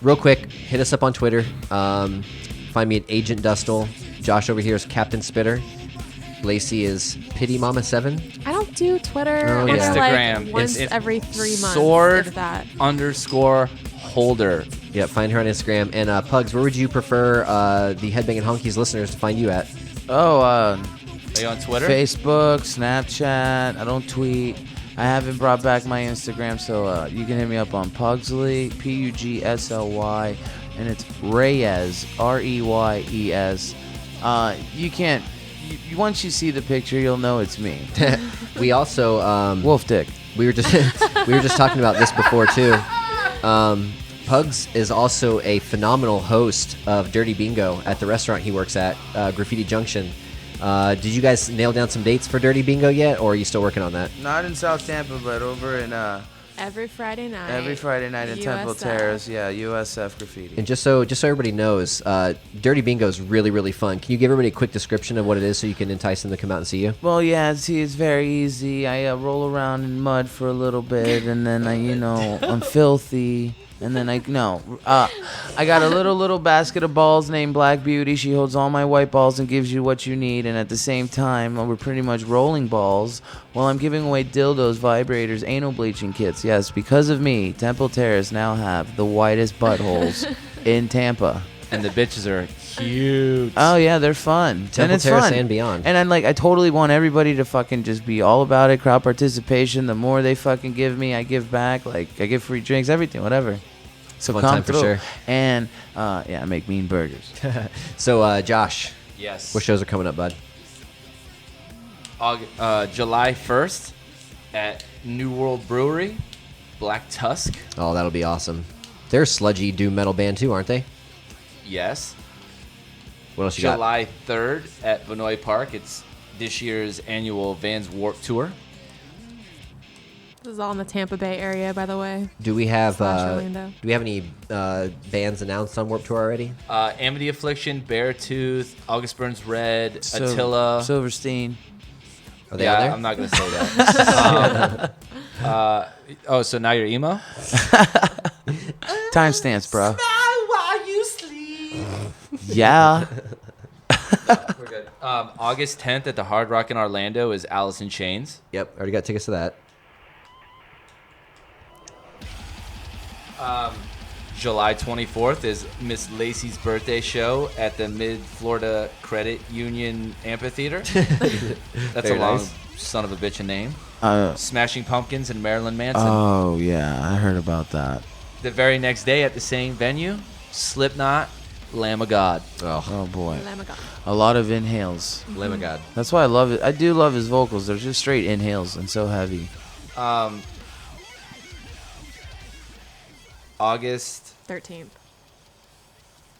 Real quick, hit us up on Twitter. Find me at Agent Dustle. Josh over here is Captain Spitter. Lacey is Pity Mama 7. I don't do Twitter. Oh, or yeah. Instagram. Like once It's every 3 months. Sword if that. _holder. Yeah, find her on Instagram. And Pugs, where would you prefer the Headbanging Honkeys listeners to find you at? Oh, Are you on Twitter? Facebook, Snapchat. I don't tweet. I haven't brought back my Instagram, so you can hit me up on Pugsley, Pugsly, and it's Reyes, Reyes. You can't. Once you see the picture, you'll know it's me. We also Wolf Dick. we were just talking about this before too. Pugs is also a phenomenal host of Dirty Bingo at the restaurant he works at, Graffiti Junction. Did you guys nail down some dates for Dirty Bingo yet, or are you still working on that? Not in South Tampa, but over in Every Friday night. in Temple USF. Terrace. Yeah, USF Graffiti. And just so everybody knows, Dirty Bingo is really, really fun. Can you give everybody a quick description of what it is so you can entice them to come out and see you? Well, yeah, see, it's very easy. I roll around in mud for a little bit, and then I'm filthy. And then I got a little basket of balls named Black Beauty. She holds all my white balls and gives you what you need. And at the same time, we're pretty much rolling balls while I'm giving away dildos, vibrators, anal bleaching kits. Yes, because of me, Temple Terrace now have the whitest buttholes in Tampa. And the bitches are huge. Oh yeah, they're fun. Temple and it's Terrace fun. and beyond. And I totally want everybody to fucking just be all about it. Crowd participation. The more they fucking give me, I give back. Like I give free drinks, everything, whatever. So Fun come time for through. sure. And I make mean burgers. So Josh, Yes. what shows are coming up, bud? July 1st at New World Brewery, Black Tusk. Oh, that'll be awesome. They're a sludgy doom metal band too, aren't they? Yes. What else you got? July 3rd at Vinoy Park. It's this year's annual Vans Warped Tour. This is all in the Tampa Bay area, by the way. Do we have Orlando. do we have any bands announced on Warped Tour already? Amity Affliction, Beartooth, August Burns Red, Attila. Silverstein. Are they on there? I'm not gonna say that. So now you're emo? Timestamps, bro. Yeah. We're good. August 10th at the Hard Rock in Orlando is Alice in Chains. Yep, already got tickets to that. July 24th is Miss Lacey's birthday show at the Mid-Florida Credit Union Amphitheater. That's Very a long nice. son of a bitch a name. Oh Smashing Pumpkins and Marilyn Manson. yeah, I heard about that. The very next day at the same venue, Slipknot, Lamb of God. Oh boy, Lamb of God. a lot of inhales. Lamb of God. That's why I love it. I do love his vocals. They're just straight inhales and so heavy. August. 13th.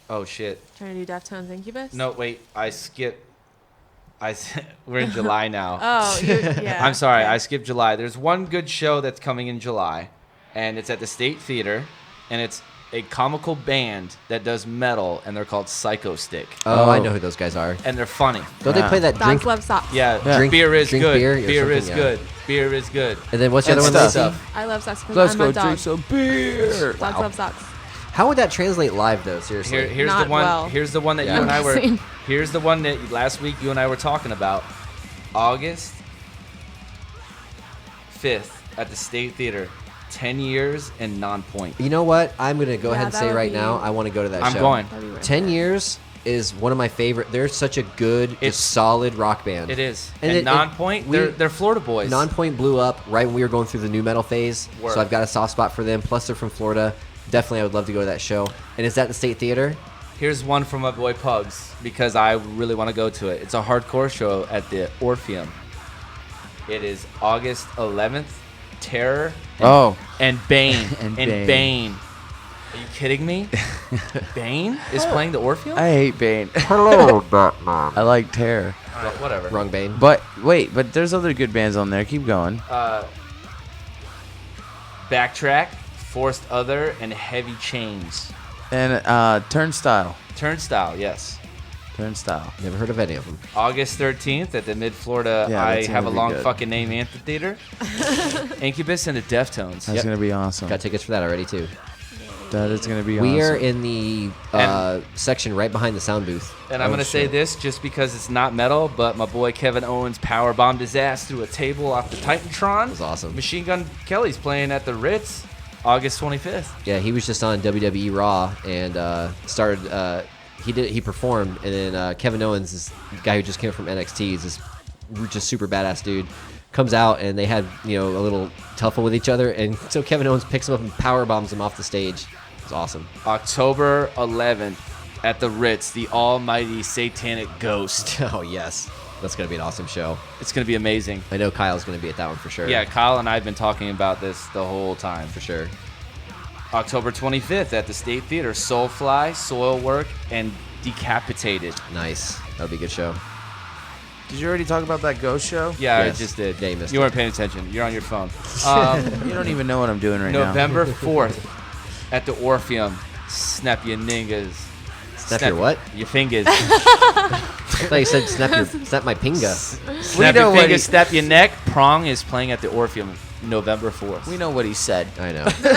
Oh shit. Trying to do Deftones Incubus? No, wait. I skipped. We're in July now. Oh, yeah. I'm sorry. Okay. I skipped July. There's one good show that's coming in July, and it's at the State Theater, and it's a comical band that does metal, and they're called Psycho Stick. Oh, I know who those guys are. And they're funny. Don't they play that Dogs drink? love socks. Yeah, Drink- beer is drink good. beer or Beer is something, yeah. good. Beer is good. And then what's the And other one? stuff. Lacey? I love socks. Let's I'm go a dog. drink some beer. Dogs love socks. How would that translate live though? Seriously. Here's Not the one. well. Here's the one that Yeah. you and I were. Same. Here's the one that last week you and I were talking about. August 5th at the State Theater. 10 years and non-point. You know what? I'm gonna go Yeah, ahead and that say would right be- now, I want to go to that I'm show. going. That'd be worth 10 it. years is one of my favorite. They're such a good, It's- just solid rock band. It is. And And, it- non-point, we- they're Florida boys. Non-point blew up right when we were going through the new metal phase, Word. so I've got a soft spot for them. Plus, they're from Florida. Definitely, I would love to go to that show. And is that the State Theater? Here's one from my boy Pugs because I really want to go to it. It's a hardcore show at the Orpheum. It is August 11th. Terror and Bane And and Bane. Are you kidding me? Bane is playing the Orpheum? I hate Bane. Hello, Batman. I like Terror. Whatever. Wrong Bane. But wait, but there's other good bands on there. Keep going. Backtrack, Forced Other, and Heavy Chains. And Turnstile. Turnstile, yes. Turnstile. Never heard of any of them. August 13th at the Mid-Florida Yeah, I that's Have a gonna be Long good. Fucking Name Amphitheater. Incubus and the Deftones. That's gonna be awesome. Got tickets for that already too. That is gonna be We awesome. are in the section right behind the sound booth. And I'm Oh, going to say shit. this just because it's not metal, but my boy Kevin Owens power bombed his ass through a table off the Titantron. That was awesome. Machine Gun Kelly's playing at the Ritz August 25th. Yeah, he was just on WWE Raw and started. He performed, and then Kevin Owens, this guy who just came from NXT, is this just super badass dude, comes out and they had a little tuffle with each other, and so Kevin Owens picks him up and power bombs him off the stage. It was awesome. October 11th at the Ritz, the almighty satanic ghost. Oh yes, that's gonna be an awesome show. It's going to be amazing. I know Kyle's gonna be at that one for sure. Yeah, Kyle and I have been talking about this the whole time. for sure. October 25th at the State Theater, Soulfly, Soilwork, and Decapitated. Nice. That'll be a good show. Did you already talk about that ghost show? Yeah, Yes. I just did. Yeah, you missed You it. weren't paying attention. You're on your phone. You don't even know what I'm doing right now. November 4th at the Orpheum. Snap your niggas. Snap your what? Your fingers. I thought you said snap my pinga. Snap know your what fingers, he- snap your neck. Prong is playing at the Orpheum November 4th. We know what he said. I know. No,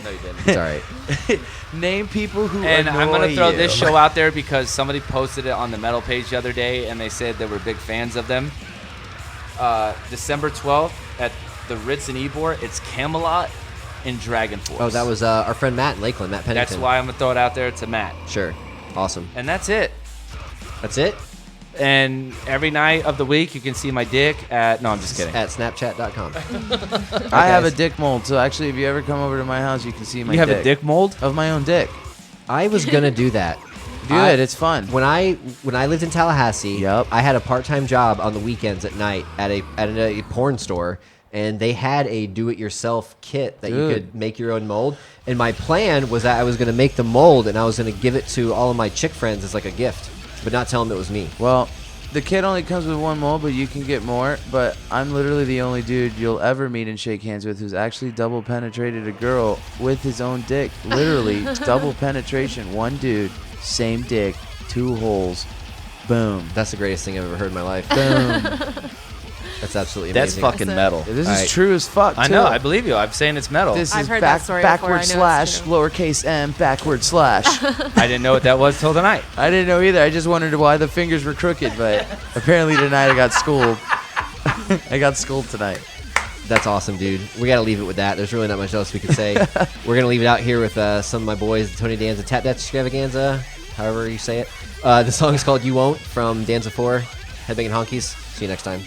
you didn't. It's all right. Name people who And I'm going to annoy throw you. this show out there because somebody posted it on the metal page the other day and they said they were big fans of them. December 12th at the Ritz in Ybor, it's Camelot and Dragon Force. Oh, that was our friend Matt in Lakeland, Matt Pennington. That's why I'm going to throw it out there to Matt. Sure. Awesome. And that's it. That's it? And every night of the week, you can see my dick at... No, I'm just kidding. At snapchat.com. I have a guys. dick mold, so actually, if you ever come over to my house, you can see my You have dick. a dick mold? Of my own dick. I was going to do that. Do it. It's fun. When I lived in Tallahassee, Yep. I had a part-time job on the weekends at night at a porn store, and they had a do-it-yourself kit that you Dude. could make your own mold. And my plan was that I was going to make the mold, and I was going to give it to all of my chick friends as like a gift, but not tell them it was me. Well, the kit only comes with one mold, but you can get more. But I'm literally the only dude you'll ever meet and shake hands with who's actually double penetrated a girl with his own dick. Literally, double penetration. One dude, same dick, 2 holes. Boom. That's the greatest thing I've ever heard in my life. Boom. That's absolutely That's amazing. fucking That's it. metal. This Alright. is true as fuck, I too. know. I believe you. I'm saying it's metal. This I've is heard that story before. I backward know it's slash, true. lowercase m, backward slash. I didn't know what that was till tonight. I didn't know either. I just wondered why the fingers were crooked, but apparently tonight I got schooled. I got schooled tonight. That's awesome, dude. We got to leave it with that. There's really not much else we could say. We're going to leave it out here with some of my boys, Tony Danza, Tap Dance Extravaganza, however you say it. The song is called You Won't from Danza 4, Headbanging Honkeys. See you next time.